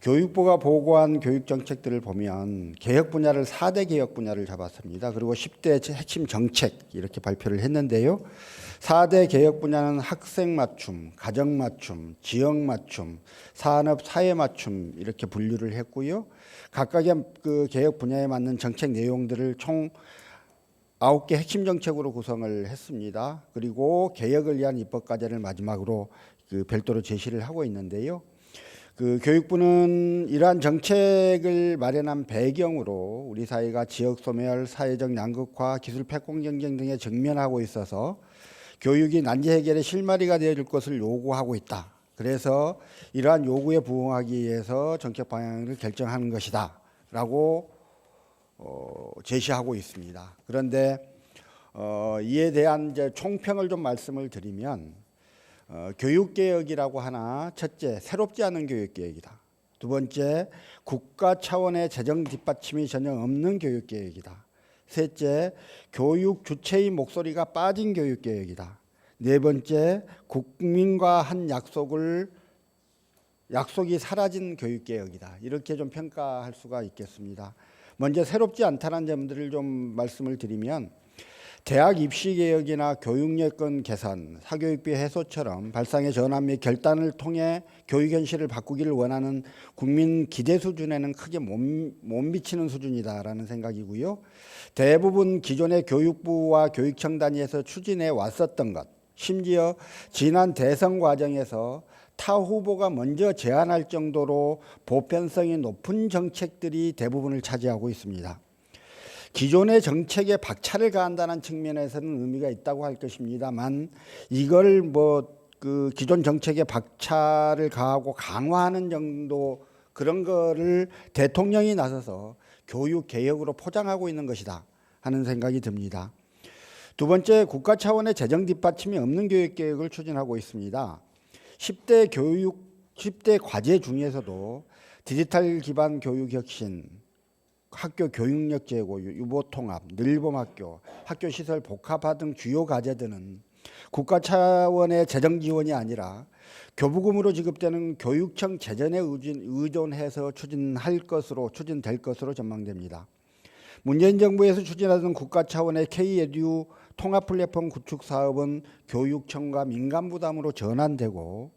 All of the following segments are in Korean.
교육부가 보고한 교육 정책들을 보면 개혁 분야를 4대 개혁 분야를 잡았습니다. 그리고 10대 핵심 정책 이렇게 발표를 했는데요. 4대 개혁 분야는 학생 맞춤, 가정 맞춤, 지역 맞춤, 산업 사회 맞춤 이렇게 분류를 했고요. 각각의 그 개혁 분야에 맞는 정책 내용들을 총 9개 핵심 정책으로 구성을 했습니다. 그리고 개혁을 위한 입법 과제를 마지막으로 그 별도로 제시를 하고 있는데요. 그 교육부는 이러한 정책을 마련한 배경으로 우리 사회가 지역 소멸, 사회적 양극화, 기술 패권 경쟁 등에 직면하고 있어서 교육이 난제 해결의 실마리가 되어줄 것을 요구하고 있다. 그래서 이러한 요구에 부응하기 위해서 정책 방향을 결정하는 것이다 라고 제시하고 있습니다. 그런데 이에 대한 이제 총평을 좀 말씀을 드리면 교육개혁이라고 하나, 첫째, 새롭지 않은 교육개혁이다. 두 번째, 국가 차원의 재정 뒷받침이 전혀 없는 교육개혁이다. 셋째, 교육 주체의 목소리가 빠진 교육개혁이다. 네 번째, 국민과 한 약속이 사라진 교육개혁이다. 이렇게 좀 평가할 수가 있겠습니다. 먼저 새롭지 않다는 점들을 좀 말씀을 드리면 대학 입시 개혁이나 교육 여건 개선, 사교육비 해소처럼 발상의 전환 및 결단을 통해 교육 현실을 바꾸기를 원하는 국민 기대 수준에는 크게 못 미치는 수준이다라는 생각이고요. 대부분 기존의 교육부와 교육청 단위에서 추진해 왔었던 것, 심지어 지난 대선 과정에서 타 후보가 먼저 제안할 정도로 보편성이 높은 정책들이 대부분을 차지하고 있습니다. 기존의 정책에 박차를 가한다는 측면에서는 의미가 있다고 할 것입니다만 이걸 그 기존 정책에 박차를 가하고 강화하는 정도 그런 거를 대통령이 나서서 교육 개혁으로 포장하고 있는 것이다 하는 생각이 듭니다. 두 번째, 국가 차원의 재정 뒷받침이 없는 교육 개혁을 추진하고 있습니다. 10대 과제 중에서도 디지털 기반 교육 혁신, 학교 교육력 제고, 유보통합, 늘봄학교, 학교 시설 복합화 등 주요 과제들은 국가 차원의 재정 지원이 아니라 교부금으로 지급되는 교육청 재정에 의존해서 추진될 것으로 전망됩니다. 문재인 정부에서 추진하던 국가 차원의 K-에듀 통합 플랫폼 구축 사업은 교육청과 민간 부담으로 전환되고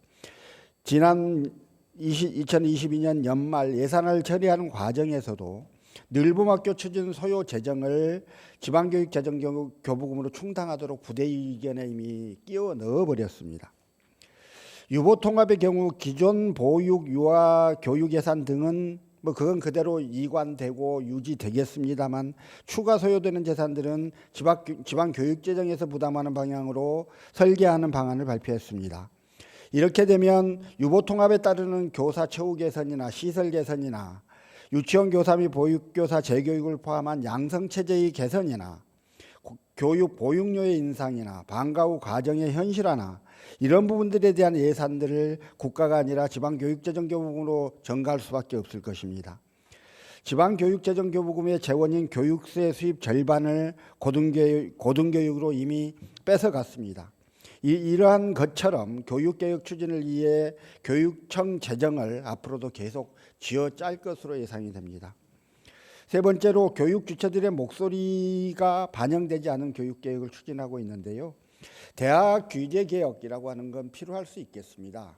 지난 2022년 연말 예산을 처리하는 과정에서도 늘봄학교 추진 소요 재정을 지방교육재정교부금으로 충당하도록 부대 의견에 이미 끼워 넣어버렸습니다. 유보통합의 경우 기존 보육, 유아, 교육 예산 등은 그건 그대로 이관되고 유지되겠습니다만 추가 소요되는 재산들은 지방교육재정에서 부담하는 방향으로 설계하는 방안을 발표했습니다. 이렇게 되면 유보통합에 따르는 교사 처우 개선이나 시설 개선이나 유치원 교사 및 보육교사 재교육을 포함한 양성체제의 개선이나 교육 보육료의 인상이나 방과 후 과정의 현실화나 이런 부분들에 대한 예산들을 국가가 아니라 지방교육재정교부금으로 전가할 수밖에 없을 것입니다. 지방교육재정교부금의 재원인 교육세 수입 절반을 고등교육으로 이미 뺏어갔습니다. 이러한 것처럼 교육개혁 추진을 위해 교육청 재정을 앞으로도 계속 쥐어짤 것으로 예상이 됩니다. 세 번째로 교육 주체들의 목소리가 반영되지 않은 교육개혁을 추진하고 있는데요. 대학 규제개혁이라고 하는 건 필요할 수 있겠습니다.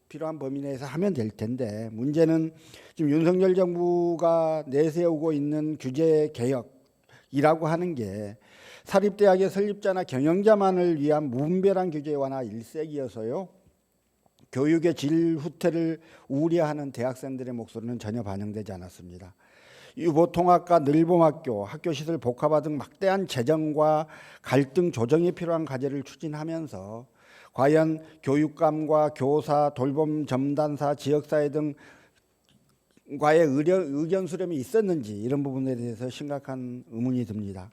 필요한 범위 내에서 하면 될 텐데 문제는 지금 윤석열 정부가 내세우고 있는 규제개혁이라고 하는 게 사립대학의 설립자나 경영자만을 위한 무분별한 규제 완화 일색이어서요. 교육의 질 후퇴를 우려하는 대학생들의 목소리는 전혀 반영되지 않았습니다. 유보통합과 늘봄학교, 학교시설 복합화 등 막대한 재정과 갈등 조정이 필요한 과제를 추진하면서 과연 교육감과 교사, 돌봄 전담사, 지역사회 등과의 의견 수렴이 있었는지 이런 부분에 대해서 심각한 의문이 듭니다.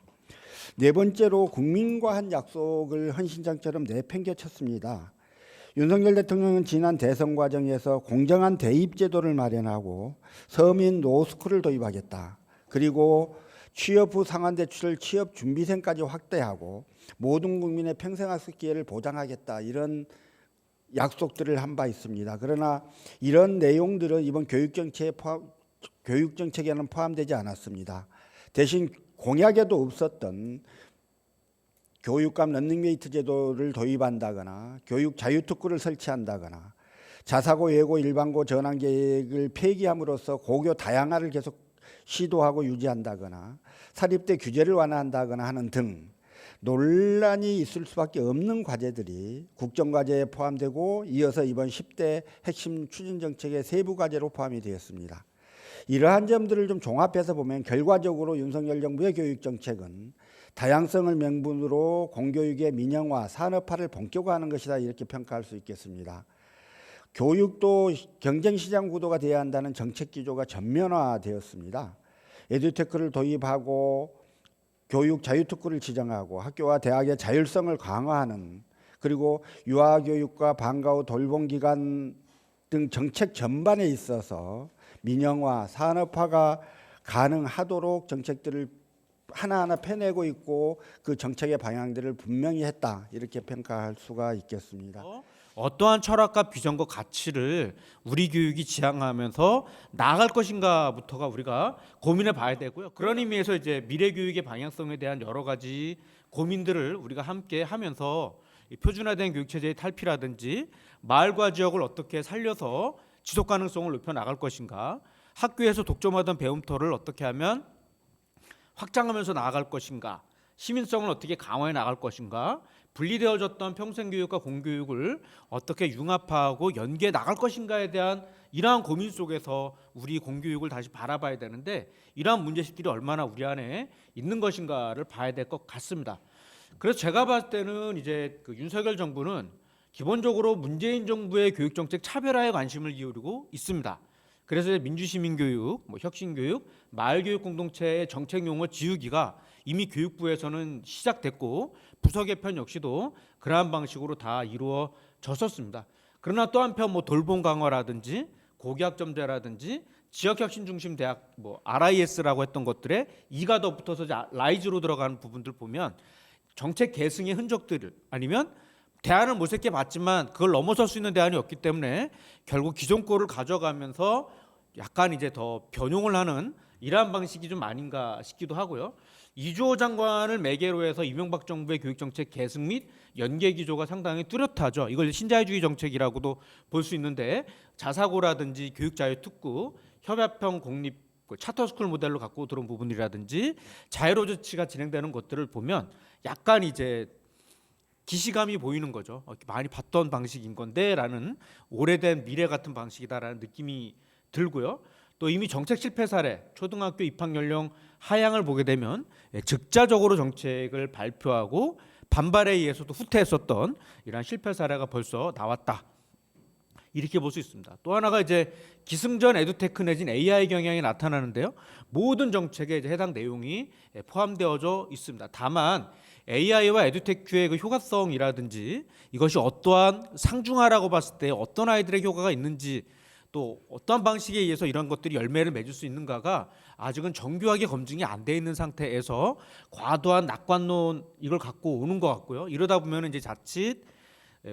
네 번째로 국민과 한 약속을 헌신장처럼 내팽개쳤습니다. 윤석열 대통령은 지난 대선 과정에서 공정한 대입 제도를 마련하고 서민 노스쿨을 도입하겠다. 그리고 취업 후 상환대출을 취업 준비생까지 확대하고 모든 국민의 평생학습 기회를 보장하겠다. 이런 약속들을 한 바 있습니다. 그러나 이런 내용들은 이번 교육 정책에는 포함되지 않았습니다. 대신 공약에도 없었던 교육감 런닝메이트 제도를 도입한다거나 교육 자유특구를 설치한다거나 자사고, 예고, 일반고 전환 계획을 폐기함으로써 고교 다양화를 계속 시도하고 유지한다거나 사립대 규제를 완화한다거나 하는 등 논란이 있을 수밖에 없는 과제들이 국정과제에 포함되고 이어서 이번 10대 핵심 추진정책의 세부 과제로 포함이 되었습니다. 이러한 점들을 좀 종합해서 보면 결과적으로 윤석열 정부의 교육정책은 다양성을 명분으로 공교육의 민영화, 산업화를 본격화하는 것이다 이렇게 평가할 수 있겠습니다. 교육도 경쟁시장 구도가 되어야 한다는 정책 기조가 전면화되었습니다. 에듀테크를 도입하고 교육 자유특구를 지정하고 학교와 대학의 자율성을 강화하는 그리고 유아교육과 방과 후 돌봄기관 등 정책 전반에 있어서 민영화, 산업화가 가능하도록 정책들을 하나하나 펴내고 있고 그 정책의 방향들을 분명히 했다 이렇게 평가할 수가 있겠습니다. 어떠한 철학과 비전과 가치를 우리 교육이 지향하면서 나아갈 것인가부터가 우리가 고민해 봐야 되고요. 그런 의미에서 이제 미래 교육의 방향성에 대한 여러 가지 고민들을 우리가 함께 하면서 표준화된 교육 체제의 탈피라든지 마을과 지역을 어떻게 살려서 지속 가능성을 높여 나갈 것인가, 학교에서 독점하던 배움터를 어떻게 하면 확장하면서 나아갈 것인가, 시민성을 어떻게 강화해 나갈 것인가, 분리되어졌던 평생교육과 공교육을 어떻게 융합하고 연계해 나갈 것인가에 대한 이러한 고민 속에서 우리 공교육을 다시 바라봐야 되는데 이러한 문제식들이 얼마나 우리 안에 있는 것인가를 봐야 될 것 같습니다. 그래서 제가 봤을 때는 이제 그 윤석열 정부는 기본적으로 문재인 정부의 교육정책 차별화에 관심을 기울이고 있습니다. 그래서 민주시민교육, 혁신교육, 마을교육 공동체의 정책 용어 지우기가 이미 교육부에서는 시작됐고 부서 개편 역시도 그러한 방식으로 다 이루어졌었습니다. 그러나 또 한편 돌봄 강화라든지 고교학점제라든지 지역혁신 중심 대학 RIS라고 했던 것들에 이가 더 붙어서 라이즈로 들어가는 부분들 보면 정책 계승의 흔적들을 아니면 대안을 모색해 봤지만 그걸 넘어설 수 있는 대안이 없기 때문에 결국 기존 거를 가져가면서 약간 이제 더 변용을 하는 이러한 방식이 좀 아닌가 싶기도 하고요. 이주호 장관을 매개로 해서 이명박 정부의 교육정책 계승 및 연계 기조가 상당히 뚜렷하죠. 이걸 신자유주의 정책이라고도 볼 수 있는데 자사고라든지 교육자유특구, 협약형 공립 차터스쿨 모델로 갖고 들어온 부분이라든지 자율호 조치가 진행되는 것들을 보면 약간 이제 기시감이 보이는 거죠. 많이 봤던 방식인 건데라는 오래된 미래 같은 방식이다라는 느낌이 들고요. 또 이미 정책 실패 사례, 초등학교 입학 연령 하향을 보게 되면 즉자적으로 정책을 발표하고 반발에 의해서도 후퇴했었던 이러한 실패 사례가 벌써 나왔다. 이렇게 볼 수 있습니다. 또 하나가 이제 기승전 에듀테크 내진 AI 경향이 나타나는데요. 모든 정책에 이제 해당 내용이 포함되어져 있습니다. 다만 AI와 에듀테크의 그 효과성이라든지 이것이 어떠한 상중하라고 봤을 때 어떤 아이들의 효과가 있는지 또 어떠한 방식에 의해서 이런 것들이 열매를 맺을 수 있는가가 아직은 정교하게 검증이 안 돼 있는 상태에서 과도한 낙관론 이걸 갖고 오는 것 같고요. 이러다 보면 이제 자칫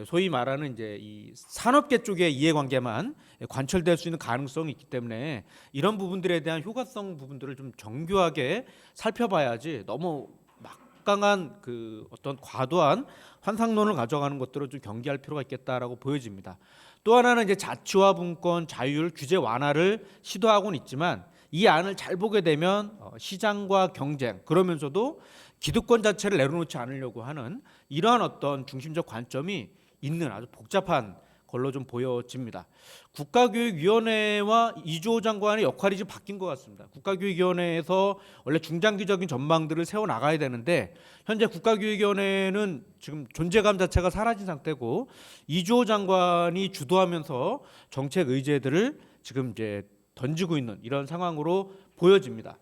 소위 말하는 이제 이 산업계 쪽의 이해관계만 관철될 수 있는 가능성이 있기 때문에 이런 부분들에 대한 효과성 부분들을 좀 정교하게 살펴봐야지 너무 막강한 그 어떤 과도한 환상론을 가져가는 것들을 좀 경계할 필요가 있겠다라고 보여집니다. 또 하나는 이제 자치화 분권 자율 규제 완화를 시도하고는 있지만 이 안을 잘 보게 되면 시장과 경쟁 그러면서도 기득권 자체를 내려놓지 않으려고 하는 이러한 어떤 중심적 관점이 있는 아주 복잡한 걸로 좀 보여집니다. 국가교육위원회와 이주호 장관의 역할이 좀 바뀐 것 같습니다. 국가교육위원회에서 원래 중장기적인 전망들을 세워 나가야 되는데 현재 국가교육위원회는 지금 존재감 자체가 사라진 상태고 이주호 장관이 주도하면서 정책 의제들을 지금 이제 던지고 있는 이런 상황으로 보여집니다.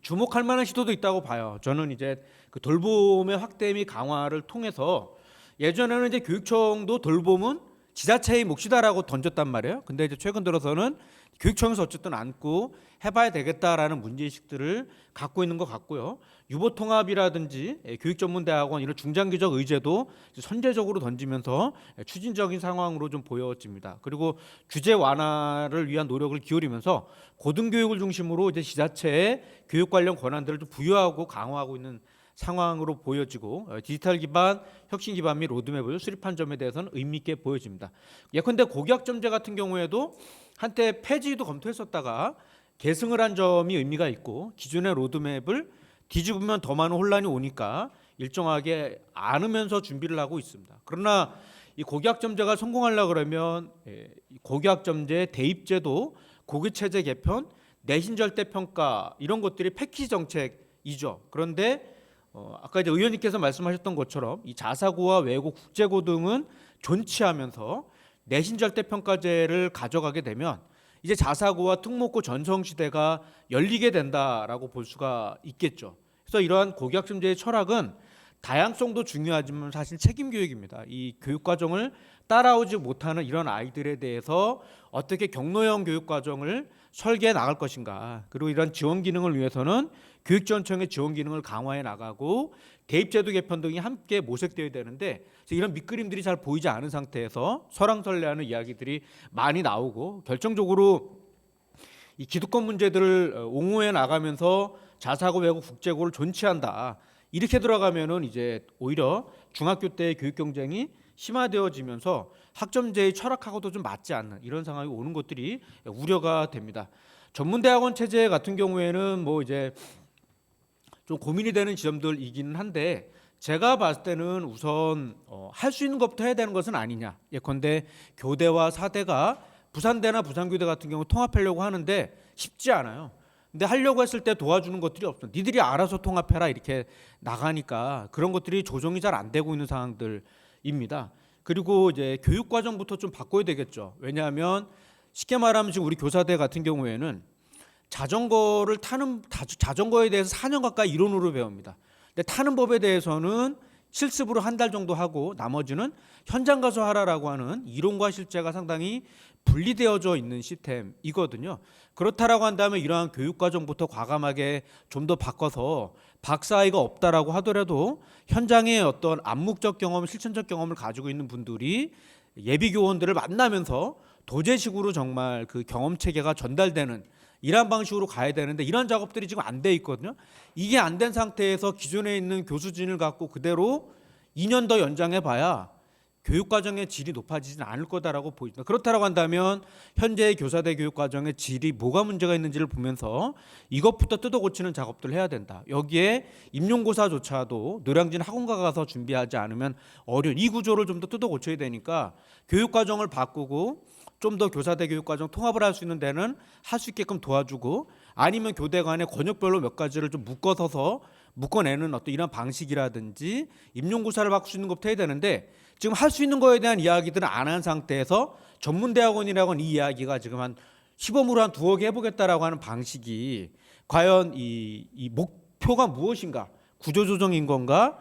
주목할 만한 시도도 있다고 봐요. 저는 이제 그 돌봄의 확대 및 강화를 통해서 예전에는 이제 교육청도 돌봄은 지자체의 몫이다라고 던졌단 말이에요. 근데 이제 최근 들어서는 교육청에서 어쨌든 안고 해봐야 되겠다라는 문제의식들을 갖고 있는 것 같고요. 유보통합이라든지 교육전문대학원 이런 중장기적 의제도 선제적으로 던지면서 추진적인 상황으로 좀 보여집니다. 그리고 규제 완화를 위한 노력을 기울이면서 고등교육을 중심으로 이제 지자체에 교육 관련 권한들을 좀 부여하고 강화하고 있는 상황으로 보여지고 디지털 기반, 혁신 기반 및 로드맵을 수립한 점에 대해서는 의미 있게 보여집니다. 예컨대 고교학점제 같은 경우에도 한때 폐지도 검토했었다가 계승을 한 점이 의미가 있고 기존의 로드맵을 뒤집으면 더 많은 혼란이 오니까 일정하게 안으면서 준비를 하고 있습니다. 그러나 이 고교학점제가 성공하려고 그러면 고교학점제 대입제도, 고교체제 개편, 내신 절대평가 이런 것들이 패키지 정책이죠. 그런데 아까 이제 의원님께서 말씀하셨던 것처럼 이 자사고와 외고, 국제고 등은 존치하면서 내신 절대평가제를 가져가게 되면 이제 자사고와 특목고 전성시대가 열리게 된다라고 볼 수가 있겠죠. 그래서 이러한 고교학점제의 철학은 다양성도 중요하지만 사실 책임교육입니다. 이 교육과정을 따라오지 못하는 이런 아이들에 대해서 어떻게 경로형 교육과정을 설계해 나갈 것인가, 그리고 이런 지원 기능을 위해서는 교육지원청의 지원 기능을 강화해 나가고 대입제도 개편 등이 함께 모색되어야 되는데 이런 밑그림들이 잘 보이지 않은 상태에서 설왕설래하는 이야기들이 많이 나오고 결정적으로 이 기득권 문제들을 옹호해 나가면서 자사고, 외고, 국제고를 존치한다. 이렇게 들어가면은 이제 오히려 중학교 때의 교육 경쟁이 심화되어지면서 학점제의 철학하고도 좀 맞지 않는 이런 상황이 오는 것들이 우려가 됩니다. 전문대학원 체제 같은 경우에는 뭐 이제 좀 고민이 되는 지점들이기는 한데 제가 봤을 때는 우선 할 수 있는 것부터 해야 되는 것은 아니냐. 예컨대 교대와 사대가 부산대나 부산교대 같은 경우 통합하려고 하는데 쉽지 않아요. 근데 하려고 했을 때 도와주는 것들이 없어. 니들이 알아서 통합해라 이렇게 나가니까 그런 것들이 조정이 잘 안 되고 있는 상황들입니다. 그리고 이제 교육 과정부터 좀 바꿔야 되겠죠. 왜냐하면 쉽게 말하면 지금 우리 교사대 같은 경우에는 자전거를 타는 자전거에 대해서 4년 가까이 이론으로 배웁니다. 근데 타는 법에 대해서는 실습으로 한 달 정도 하고 나머지는 현장 가서 하라라고 하는 이론과 실제가 상당히 분리되어져 있는 시스템이거든요. 그렇다라고 한다면 이러한 교육 과정부터 과감하게 좀 더 바꿔서 박사학위가 없다라고 하더라도 현장의 어떤 암묵적 경험, 실천적 경험을 가지고 있는 분들이 예비 교원들을 만나면서 도제식으로 정말 그 경험 체계가 전달되는 이러한 방식으로 가야 되는데 이런 작업들이 지금 안 돼 있거든요. 이게 안 된 상태에서 기존에 있는 교수진을 갖고 그대로 2년 더 연장해 봐야 교육과정의 질이 높아지지는 않을 거다라고 보입니다. 그렇다고 한다면 현재의 교사대 교육과정의 질이 뭐가 문제가 있는지를 보면서 이것부터 뜯어고치는 작업들을 해야 된다. 여기에 임용고사조차도 노량진 학원가 가서 준비하지 않으면 어려운 이 구조를 좀 더 뜯어고쳐야 되니까 교육과정을 바꾸고 좀 더 교사대 교육과정 통합을 할 수 있는 데는 할 수 있게끔 도와주고 아니면 교대 간의 권역별로 몇 가지를 좀 묶어내는 어떤 이런 방식이라든지 임용고사를 바꿀 수 있는 것부터 해야 되는데 지금 할 수 있는 거에 대한 이야기들은 안 한 상태에서 전문대학원이라고는 이 이야기가 지금 한 시범으로 한 2억 개 해보겠다라고 하는 방식이 과연 이 목표가 무엇인가, 구조조정인 건가,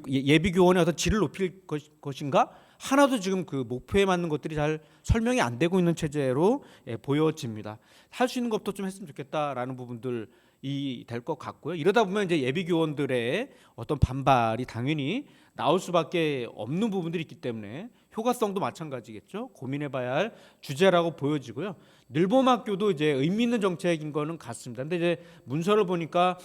예비교원의 어떤 질을 높일 것인가, 하나도 지금 그 목표에 맞는 것들이 잘 설명이 안 되고 있는 체제로 보여집니다. 할 수 있는 것부터 좀 했으면 좋겠다라는 부분들이 될 것 같고요. 이러다 보면 이제 예비교원들의 어떤 반발이 당연히 나올 수밖에 없는 부분들이 있기 때문에 효과성도 마찬가지겠죠. 고민해봐야 할 주제라고 보여지고요. 늘봄학교도 이제 의미 있는 정책인 거는 같습니다. 근데 이제 문서를 보니까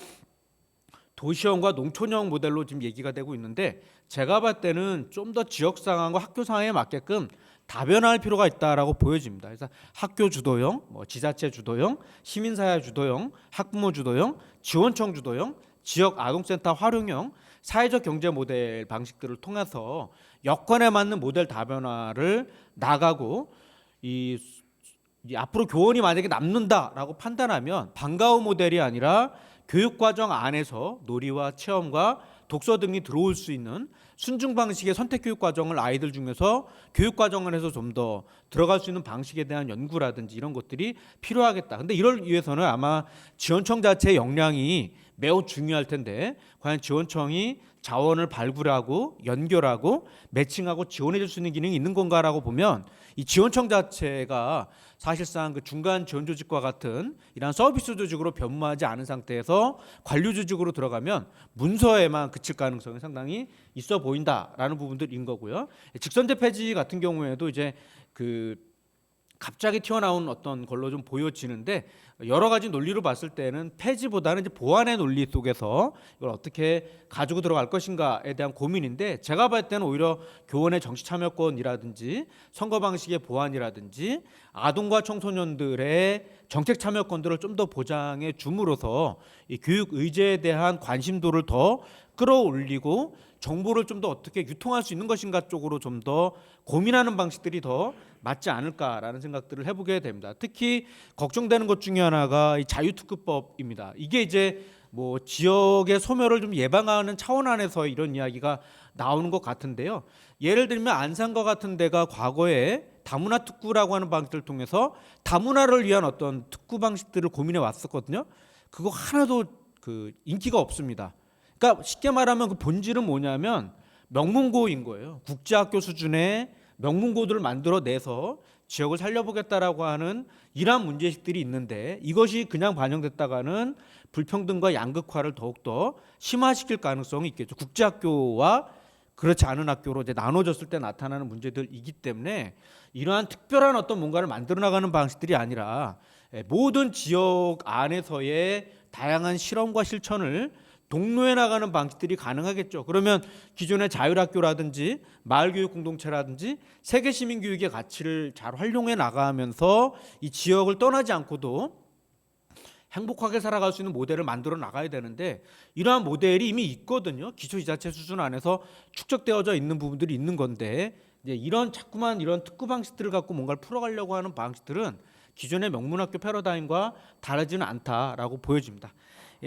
도시형과 농촌형 모델로 지금 얘기가 되고 있는데 제가 봤을 때는 좀 더 지역 상황과 학교 상황에 맞게끔 다변화할 필요가 있다라고 보여집니다. 그래서 학교 주도형, 지자체 주도형, 시민사회 주도형, 학부모 주도형, 지원청 주도형, 지역 아동센터 활용형, 사회적 경제 모델 방식들을 통해서 여건에 맞는 모델 다변화를 나가고 이 앞으로 교원이 만약에 남는다라고 판단하면 방과후 모델이 아니라 교육과정 안에서 놀이와 체험과 독서 등이 들어올 수 있는 순증 방식의 선택교육과정을 아이들 중에서 교육과정 안에서 좀 더 들어갈 수 있는 방식에 대한 연구라든지 이런 것들이 필요하겠다. 근데 이를 위해서는 아마 지원청 자체의 역량이 매우 중요할 텐데 과연 지원청이 자원을 발굴하고 연결하고 매칭하고 지원해 줄 수 있는 기능이 있는 건가라고 보면 이 지원청 자체가 사실상 그 중간 지원 조직과 같은 이러한 서비스 조직으로 변모하지 않은 상태에서 관료 조직으로 들어가면 문서에만 그칠 가능성이 상당히 있어 보인다라는 부분들인 거고요. 직선제 폐지 같은 경우에도 이제 그 갑자기 튀어나온 어떤 걸로 좀 보여지는데 여러 가지 논리로 봤을 때는 폐지보다는 이제 보완의 논리 속에서 이걸 어떻게 가지고 들어갈 것인가에 대한 고민인데 제가 봤을 때는 오히려 교원의 정치 참여권이라든지 선거 방식의 보완이라든지 아동과 청소년들의 정책 참여권들을 좀 더 보장해 줌으로써 이 교육 의제에 대한 관심도를 더 끌어올리고 정보를 좀 더 어떻게 유통할 수 있는 것인가 쪽으로 좀 더 고민하는 방식들이 더 맞지 않을까라는 생각들을 해보게 됩니다. 특히 걱정되는 것 중에 하나가 이 자유특급법입니다. 이게 이제 뭐 지역의 소멸을 좀 예방하는 차원 안에서 이런 이야기가 나오는 것 같은데요. 예를 들면 안산과 같은 데가 과거에 다문화 특구라고 하는 방식을 통해서 다문화를 위한 어떤 특구 방식들을 고민해 왔었거든요. 그거 하나도 그 인기가 없습니다. 그러니까 쉽게 말하면 그 본질은 뭐냐면 명문고인 거예요. 국제학교 수준의 명문고들을 만들어내서 지역을 살려보겠다라고 하는 이러한 문제식들이 있는데 이것이 그냥 반영됐다가는 불평등과 양극화를 더욱더 심화시킬 가능성이 있겠죠. 국제학교와 그렇지 않은 학교로 이제 나눠졌을 때 나타나는 문제들이기 때문에 이러한 특별한 어떤 뭔가를 만들어 나가는 방식들이 아니라 모든 지역 안에서의 다양한 실험과 실천을 동로해 나가는 방식들이 가능하겠죠. 그러면 기존의 자율학교라든지 마을교육 공동체라든지 세계 시민교육의 가치를 잘 활용해 나가면서 이 지역을 떠나지 않고도 행복하게 살아갈 수 있는 모델을 만들어 나가야 되는데 이러한 모델이 이미 있거든요. 기초지자체 수준 안에서 축적되어져 있는 부분들이 있는 건데 이제 이런 자꾸만 이런 특구 방식들을 갖고 뭔가를 풀어가려고 하는 방식들은 기존의 명문학교 패러다임과 다르지는 않다라고 보여집니다.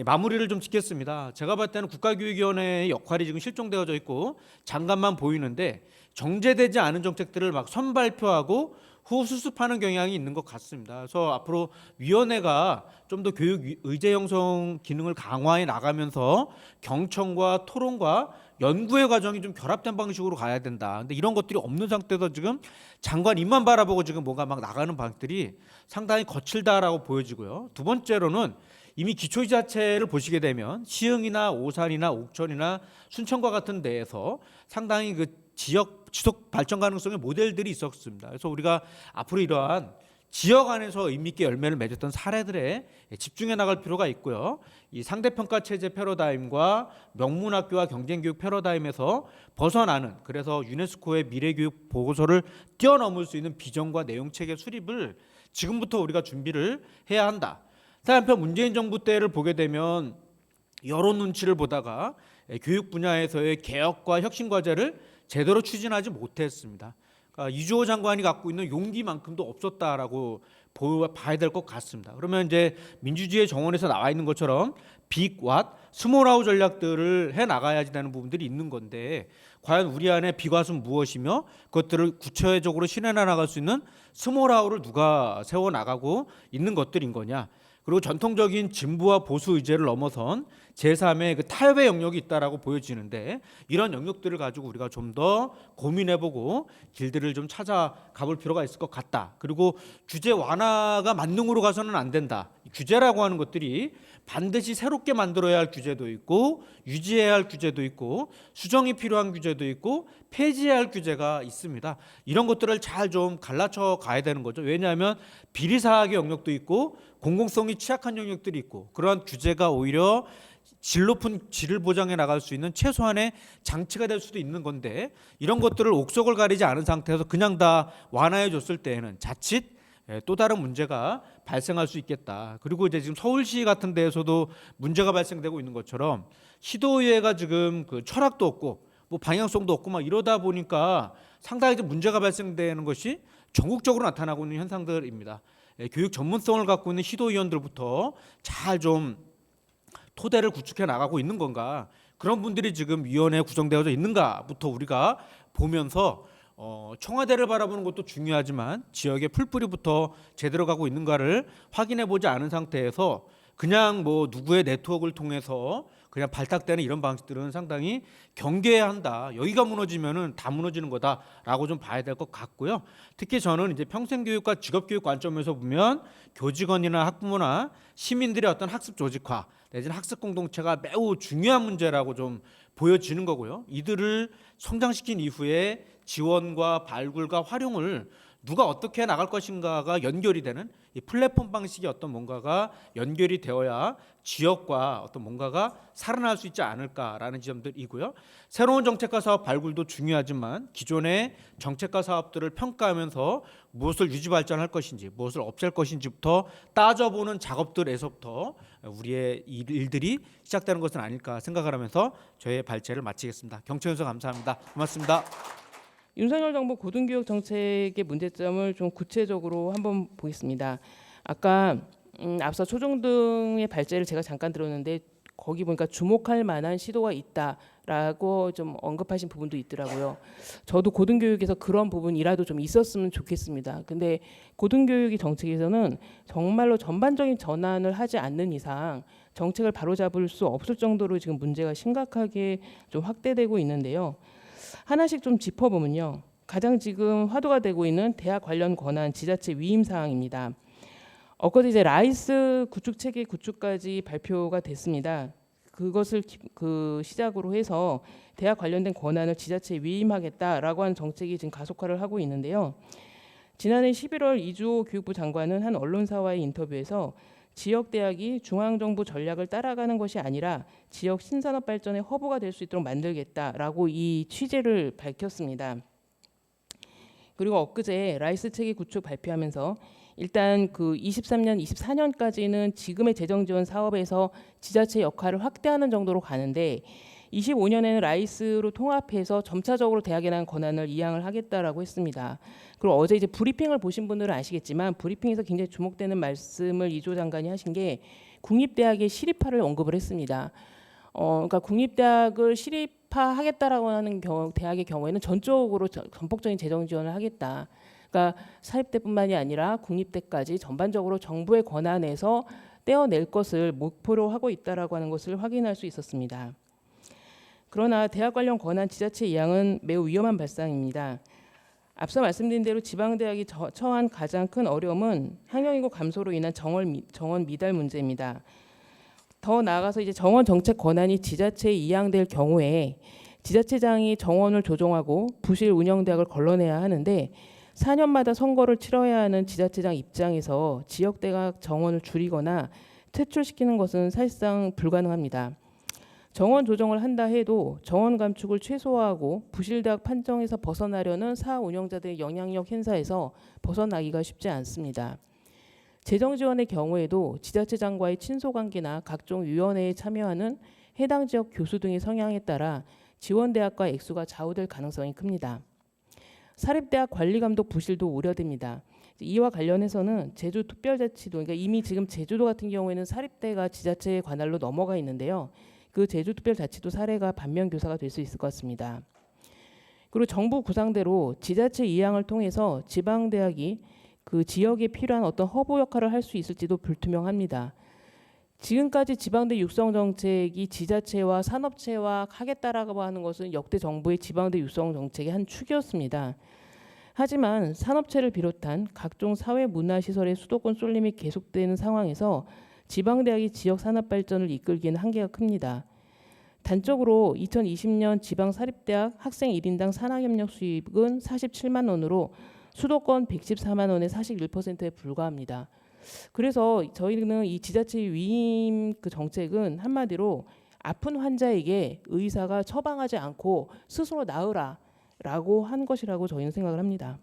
마무리를 좀 짓겠습니다. 제가 봤을 때는 국가교육위원회의 역할이 지금 실종되어져 있고 잠깐만 보이는데 정제되지 않은 정책들을 막 선발표하고 후 수습하는 경향이 있는 것 같습니다. 그래서 앞으로 위원회가 좀 더 교육 의제 형성 기능을 강화해 나가면서 경청과 토론과 연구의 과정이 좀 결합된 방식으로 가야 된다. 근데 이런 것들이 없는 상태에서 지금 장관 입만 바라보고 지금 뭔가 막 나가는 방식들이 상당히 거칠다라고 보여지고요. 두 번째로는 이미 기초지자체를 보시게 되면 시흥이나 오산이나 옥천이나 순천과 같은 데에서 상당히 그 지역 지속 발전 가능성의 모델들이 있었습니다. 그래서 우리가 앞으로 이러한 지역 안에서 의미 있게 열매를 맺었던 사례들에 집중해 나갈 필요가 있고요. 이 상대평가 체제 패러다임과 명문학교와 경쟁교육 패러다임에서 벗어나는 그래서 유네스코의 미래교육 보고서를 뛰어넘을 수 있는 비전과 내용체계 수립을 지금부터 우리가 준비를 해야 한다. 한편 문재인 정부 때를 보게 되면 여론 눈치를 보다가 교육 분야에서의 개혁과 혁신 과제를 제대로 추진하지 못했습니다. 그러니까 이주호 장관이 갖고 있는 용기만큼도 없었다라고 봐야 될 것 같습니다. 그러면 이제 민주주의 정원에서 나와 있는 것처럼 빅, 왓, 스몰아웃 전략들을 해 나가야지 되는 부분들이 있는 건데 과연 우리 안에 빅왓은 무엇이며 그것들을 구체적으로 실현해 나갈 수 있는 스몰아웃을 누가 세워 나가고 있는 것들인 거냐? 그리고 전통적인 진보와 보수 의제를 넘어선 제3의 그 타협의 영역이 있다라고 보여지는데 이런 영역들을 가지고 우리가 좀 더 고민해보고 길들을 좀 찾아가 볼 필요가 있을 것 같다. 그리고 규제 완화가 만능으로 가서는 안 된다. 규제라고 하는 것들이 반드시 새롭게 만들어야 할 규제도 있고 유지해야 할 규제도 있고 수정이 필요한 규제도 있고 폐지해야 할 규제가 있습니다. 이런 것들을 잘 좀 갈라쳐 가야 되는 거죠. 왜냐하면 비리사학의 영역도 있고 공공성이 취약한 영역들이 있고 그러한 규제가 오히려 질 높은 질을 보장해 나갈 수 있는 최소한의 장치가 될 수도 있는 건데 이런 것들을 옥석을 가리지 않은 상태에서 그냥 다 완화해 줬을 때에는 자칫 또 다른 문제가 발생할 수 있겠다. 그리고 이제 지금 서울시 같은 데에서도 문제가 발생되고 있는 것처럼 시도의회가 지금 그 철학도 없고 뭐 방향성도 없고 막 이러다 보니까 상당히 좀 문제가 발생되는 것이 전국적으로 나타나고 있는 현상들입니다. 교육 전문성을 갖고 있는 시도위원들부터 잘 좀 토대를 구축해 나가고 있는 건가 그런 분들이 지금 위원회에 구성되어져 있는가부터 우리가 보면서 청와대를 바라보는 것도 중요하지만 지역의 풀뿌리부터 제대로 가고 있는가를 확인해 보지 않은 상태에서 그냥 뭐 누구의 네트워크를 통해서 그냥 발탁되는 이런 방식들은 상당히 경계해야 한다. 여기가 무너지면은 다 무너지는 거다라고 좀 봐야 될 것 같고요. 특히 저는 이제 평생교육과 직업교육 관점에서 보면 교직원이나 학부모나 시민들의 어떤 학습 조직화 내지는 학습 공동체가 매우 중요한 문제라고 좀 보여지는 거고요. 이들을 성장시킨 이후에 지원과 발굴과 활용을 누가 어떻게 나갈 것인가가 연결이 되는 이 플랫폼 방식의 어떤 뭔가가 연결이 되어야 지역과 어떤 뭔가가 살아날 수 있지 않을까라는 지점들이고요. 새로운 정책과 사업 발굴도 중요하지만 기존의 정책과 사업들을 평가하면서 무엇을 유지 발전할 것인지 무엇을 없앨 것인지부터 따져보는 작업들에서부터 우리의 일들이 시작되는 것은 아닐까 생각을 하면서 저의 발제를 마치겠습니다. 경청해주셔서 감사합니다. 고맙습니다. 윤석열 정부 고등교육 정책의 문제점을 좀 구체적으로 한번 보겠습니다. 아까 앞서 초중등의 발제를 제가 잠깐 들었는데 거기 보니까 주목할 만한 시도가 있다라고 좀 언급하신 부분도 있더라고요. 저도 고등교육에서 그런 부분이라도 좀 있었으면 좋겠습니다. 근데 고등교육의 정책에서는 정말로 전반적인 전환을 하지 않는 이상 정책을 바로잡을 수 없을 정도로 지금 문제가 심각하게 좀 확대되고 있는데요. 하나씩 좀 짚어보면요. 가장 지금 화두가 되고 있는 대학 관련 권한 지자체 위임 사항입니다. 엊그제 이제 라이스 구축 체계 구축까지 발표가 됐습니다. 그것을 시작으로 해서 대학 관련된 권한을 지자체에 위임하겠다라고 하는 정책이 지금 가속화를 하고 있는데요. 지난해 11월 이주호 교육부 장관은 한 언론사와의 인터뷰에서 지역 대학이 중앙정부 전략을 따라가는 것이 아니라 지역 신산업 발전의 허브가 될 수 있도록 만들겠다라고 이 취지를 밝혔습니다. 그리고 엊그제 라이스 체계 구축 발표하면서 일단 그 23년, 24년까지는 지금의 재정 지원 사업에서 지자체 역할을 확대하는 정도로 가는데 25년에는 라이스로 통합해서 점차적으로 대학에 대한 권한을 이양을 하겠다라고 했습니다. 그리고 어제 이제 브리핑을 보신 분들은 아시겠지만 브리핑에서 굉장히 주목되는 말씀을 이조 장관이 하신 게 국립대학의 시립화를 언급을 했습니다. 그러니까 국립대학을 시립화하겠다라고 하는 대학의 경우에는 전적으로 전폭적인 재정 지원을 하겠다. 그러니까 사립대뿐만이 아니라 국립대까지 전반적으로 정부의 권한에서 떼어낼 것을 목표로 하고 있다라고 하는 것을 확인할 수 있었습니다. 그러나 대학 관련 권한 지자체 이양은 매우 위험한 발상입니다. 앞서 말씀드린 대로 지방대학이 처한 가장 큰 어려움은 학령인구 감소로 인한 정원 미달 문제입니다. 더 나아가서 이제 정원 정책 권한이 지자체에 이양될 경우에 지자체장이 정원을 조정하고 부실 운영대학을 걸러내야 하는데 4년마다 선거를 치러야 하는 지자체장 입장에서 지역대학 정원을 줄이거나 퇴출시키는 것은 사실상 불가능합니다. 정원 조정을 한다 해도 정원 감축을 최소화하고 부실대학 판정에서 벗어나려는 사업 운영자들의 영향력 행사에서 벗어나기가 쉽지 않습니다. 재정 지원의 경우에도 지자체장과의 친소관계나 각종 위원회에 참여하는 해당 지역 교수 등의 성향에 따라 지원대학과 액수가 좌우될 가능성이 큽니다. 사립대학 관리감독 부실도 우려됩니다. 이와 관련해서는 제주특별자치도, 그러니까 이미 지금 제주도 같은 경우에는 사립대가 지자체의 관할로 넘어가 있는데요. 그 제주특별자치도 사례가 반면교사가 될 수 있을 것 같습니다. 그리고 정부 구상대로 지자체 이양을 통해서 지방대학이 그 지역에 필요한 어떤 허브 역할을 할 수 있을지도 불투명합니다. 지금까지 지방대 육성 정책이 지자체와 산업체와 하겠다라고 하는 것은 역대 정부의 지방대 육성 정책의 한 축이었습니다. 하지만 산업체를 비롯한 각종 사회 문화 시설의 수도권 쏠림이 계속되는 상황에서 지방대학이 지역 산업 발전을 이끌기에는 한계가 큽니다. 단적으로 2020년 지방사립대학 학생 1인당 산학협력 수입은 47만 원으로 수도권 114만 원의 41%에 불과합니다. 그래서 저희는 이 지자체 위임 그 정책은 한마디로 아픈 환자에게 의사가 처방하지 않고 스스로 나으라라고 한 것이라고 저희는 생각을 합니다.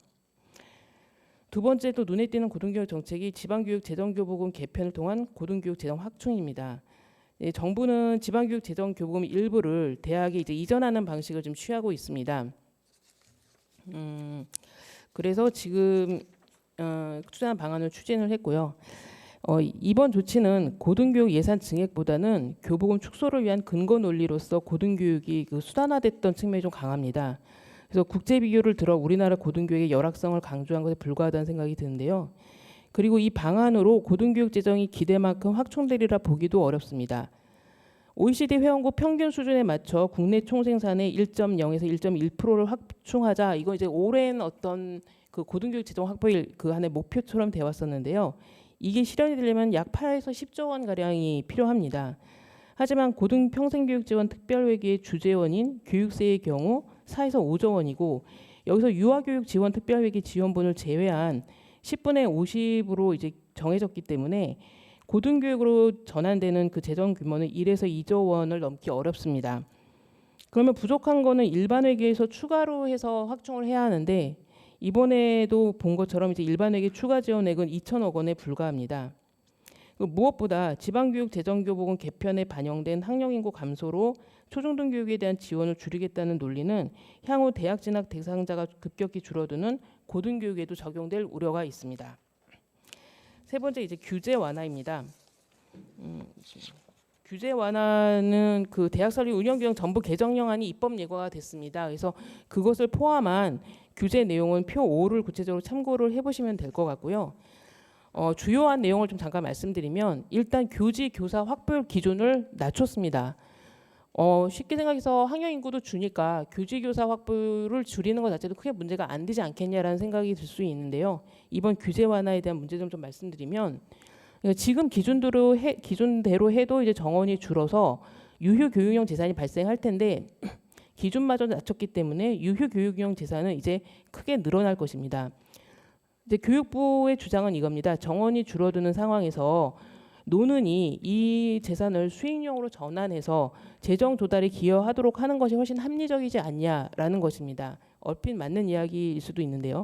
두 번째 또 눈에 띄는 고등교육 정책이 지방교육 재정교부금 개편을 통한 고등교육 재정 확충입니다. 정부는 지방교육 재정교부금 일부를 대학에 이제 이전하는 방식을 좀 취하고 있습니다. 그래서 지금 투자한 방안을 추진을 했고요. 이번 조치는 고등교육 예산 증액보다는 교부금 축소를 위한 근거 논리로서 고등교육이 그 수단화됐던 측면이 좀 강합니다. 그래서 국제 비교를 들어 우리나라 고등교육의 열악성을 강조한 것에 불과하다는 생각이 드는데요. 그리고 이 방안으로 고등교육 재정이 기대만큼 확충되리라 보기도 어렵습니다. OECD 회원국 평균 수준에 맞춰 국내 총생산의 1.0에서 1.1%를 확충하자. 이거 이제 오랜 어떤 그 고등교육 재정 확보의 그 한해 목표처럼 되어 왔었는데요. 이게 실현이 되려면 약 8에서 10조 원 가량이 필요합니다. 하지만 고등평생교육 지원 특별회계의 주재원인 교육세의 경우 4에서 5조 원이고, 여기서 유아교육 지원 특별회계 지원분을 제외한 10분의 50으로 이제 정해졌기 때문에 고등교육으로 전환되는 그 재정 규모는 1에서 2조 원을 넘기 어렵습니다. 그러면 부족한 거는 일반 회계에서 추가로 해서 확충을 해야 하는데, 이번에도 본 것처럼 이제 일반 회계 추가 지원액은 2천억 원에 불과합니다. 무엇보다 지방교육 재정교부금 개편에 반영된 학령인구 감소로 초중등 교육에 대한 지원을 줄이겠다는 논리는 향후 대학 진학 대상자가 급격히 줄어드는 고등교육에도 적용될 우려가 있습니다. 세 번째 이제 규제 완화입니다. 규제 완화는 그 대학 설립 운영 규정 전부 개정령안이 입법 예고가 됐습니다. 그래서 그것을 포함한 규제 내용은 표 5를 구체적으로 참고를 해보시면 될 것 같고요. 주요한 내용을 좀 잠깐 말씀드리면, 일단 교지 교사 확보율 기준을 낮췄습니다. 쉽게 생각해서 학령 인구도 주니까 교지 교사 확보율을 줄이는 것 자체도 크게 문제가 안 되지 않겠냐라는 생각이 들 수 있는데요. 이번 규제 완화에 대한 문제점 좀 말씀드리면, 지금 기준대로 해도 이제 정원이 줄어서 유휴 교육용 재산이 발생할 텐데 기준마저 낮췄기 때문에 유휴 교육용 재산은 이제 크게 늘어날 것입니다. 이제 교육부의 주장은 이겁니다. 정원이 줄어드는 상황에서 노는이 이 재산을 수익용으로 전환해서 재정 조달에 기여하도록 하는 것이 훨씬 합리적이지 않냐라는 것입니다. 얼핏 맞는 이야기일 수도 있는데요.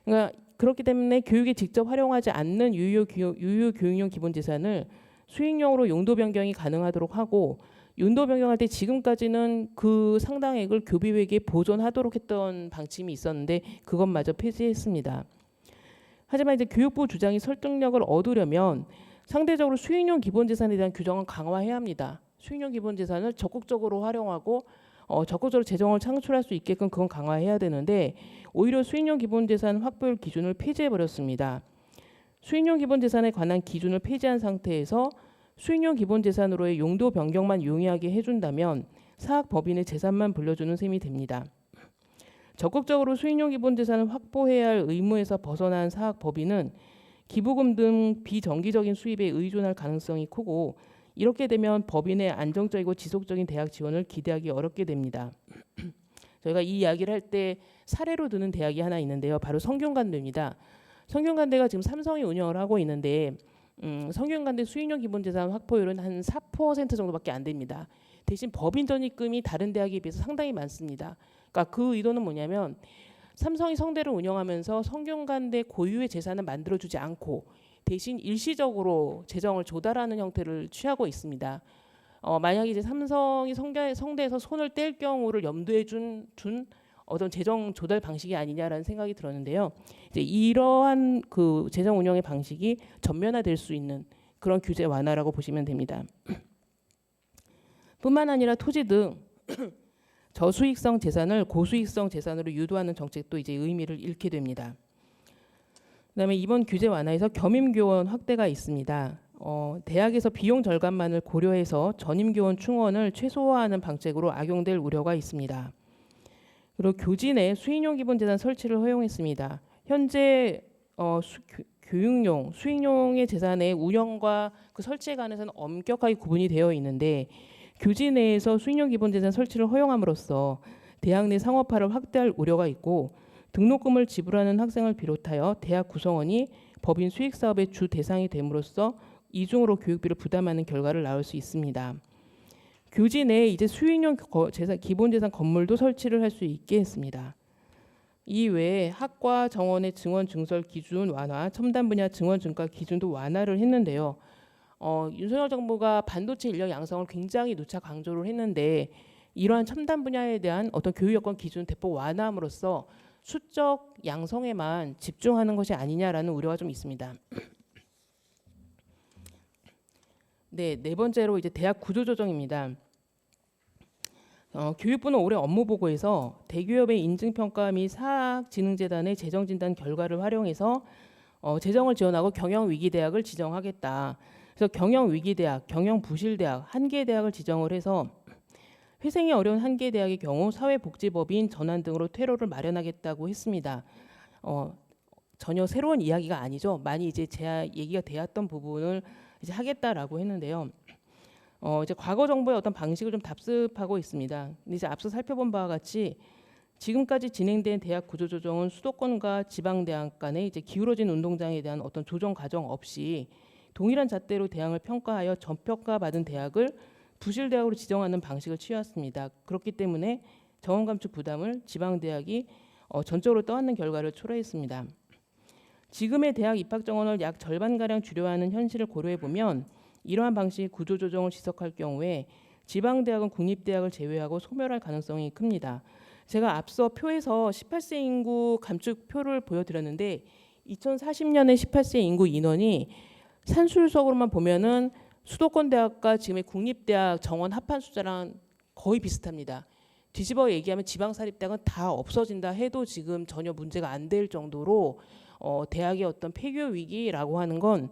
그러니까 그렇기 때문에 교육에 직접 활용하지 않는 유효 교육용 기본 재산을 수익용으로 용도 변경이 가능하도록 하고, 용도 변경할 때 지금까지는 그 상당액을 교비회계에 보존하도록 했던 방침이 있었는데 그것마저 폐지했습니다. 하지만 이제 교육부 주장이 설득력을 얻으려면 상대적으로 수익용 기본재산에 대한 규정은 강화해야 합니다. 수익용 기본재산을 적극적으로 활용하고 적극적으로 재정을 창출할 수 있게끔 그건 강화해야 되는데, 오히려 수익용 기본재산 확보율 기준을 폐지해버렸습니다. 수익용 기본재산에 관한 기준을 폐지한 상태에서 수익용 기본재산으로의 용도 변경만 용이하게 해준다면 사학법인의 재산만 불려주는 셈이 됩니다. 적극적으로 수익용 기본재산을 확보해야 할 의무에서 벗어난 사학법인은 기부금 등 비정기적인 수입에 의존할 가능성이 크고, 이렇게 되면 법인의 안정적이고 지속적인 대학 지원을 기대하기 어렵게 됩니다. 저희가 이 이야기를 할 때 사례로 드는 대학이 하나 있는데요. 바로 성균관대입니다. 성균관대가 지금 삼성이 운영을 하고 있는데 성균관대 수익용 기본재산 확보율은 한 4% 정도밖에 안 됩니다. 대신 법인 전입금이 다른 대학에 비해서 상당히 많습니다. 그러니까 그 의도는 뭐냐면, 삼성이 성대를 운영하면서 성균관대 고유의 재산을 만들어주지 않고 대신 일시적으로 재정을 조달하는 형태를 취하고 있습니다. 만약에 이제 삼성이 성대에서 손을 뗄 경우를 염두에 둔 어떤 재정 조달 방식이 아니냐라는 생각이 들었는데요. 이제 이러한 그 재정 운영의 방식이 전면화될 수 있는 그런 규제 완화라고 보시면 됩니다. 뿐만 아니라 토지 등 저수익성 재산을 고수익성 재산으로 유도하는 정책도 이제 의미를 잃게 됩니다. 그다음에 이번 규제 완화에서 겸임교원 확대가 있습니다. 대학에서 비용 절감만을 고려해서 전임교원 충원을 최소화하는 방책으로 악용될 우려가 있습니다. 그리고 교진에 수익용 기본재산 설치를 허용했습니다. 현재 교육용, 수익용의 재산의 운영과 그 설치에 관해서는 엄격하게 구분이 되어 있는데, 교진 내에서 수익용 기본재산 설치를 허용함으로써 대학 내 상업화를 확대할 우려가 있고, 등록금을 지불하는 학생을 비롯하여 대학 구성원이 법인 수익사업의 주 대상이 됨으로써 이중으로 교육비를 부담하는 결과를 낳을 수 있습니다. 교지 내에 이제 수익용 기본재산 건물도 설치를 할 수 있게 했습니다. 이 외에 학과 정원의 증원 증설 기준 완화, 첨단 분야 증원 증가 기준도 완화를 했는데요. 윤석열 정부가 반도체 인력 양성을 굉장히 누차 강조를 했는데, 이러한 첨단 분야에 대한 어떤 교육 여건 기준 대폭 완화함으로써 수적 양성에만 집중하는 것이 아니냐라는 우려가 좀 있습니다. 네 번째로 이제 대학 구조 조정입니다. 교육부는 올해 업무 보고에서 대기업의 인증평가 및 사학진흥재단의 재정진단 결과를 활용해서 재정을 지원하고 경영위기 대학을 지정하겠다. 그래서 경영 위기 대학, 경영 부실 대학 한 개 대학을 지정을 해서 회생이 어려운 한 개 대학의 경우 사회복지법인 전환 등으로 퇴로를 마련하겠다고 했습니다. 전혀 새로운 이야기가 아니죠. 많이 이제 제 얘기가 되었던 부분을 이제 하겠다라고 했는데요. 이제 과거 정부의 어떤 방식을 좀 답습하고 있습니다. 근데 이제 앞서 살펴본 바와 같이 지금까지 진행된 대학 구조 조정은 수도권과 지방 대학 간의 이제 기울어진 운동장에 대한 어떤 조정 과정 없이 동일한 잣대로 대학을 평가하여 전평가 받은 대학을 부실 대학으로 지정하는 방식을 취했습니다. 그렇기 때문에 정원 감축 부담을 지방 대학이 전적으로 떠안는 결과를 초래했습니다. 지금의 대학 입학 정원을 약 절반가량 줄여야 하는 현실을 고려해 보면 이러한 방식의 구조 조정을 지속할 경우에 지방 대학은 국립 대학을 제외하고 소멸할 가능성이 큽니다. 제가 앞서 표에서 18세 인구 감축 표를 보여드렸는데 2040년에 18세 인구 인원이 산술적으로만 보면은 수도권 대학과 지금의 국립대학 정원 합한 숫자랑 거의 비슷합니다. 뒤집어 얘기하면 지방사립대학은 다 없어진다 해도 지금 전혀 문제가 안 될 정도로 대학의 어떤 폐교 위기라고 하는 건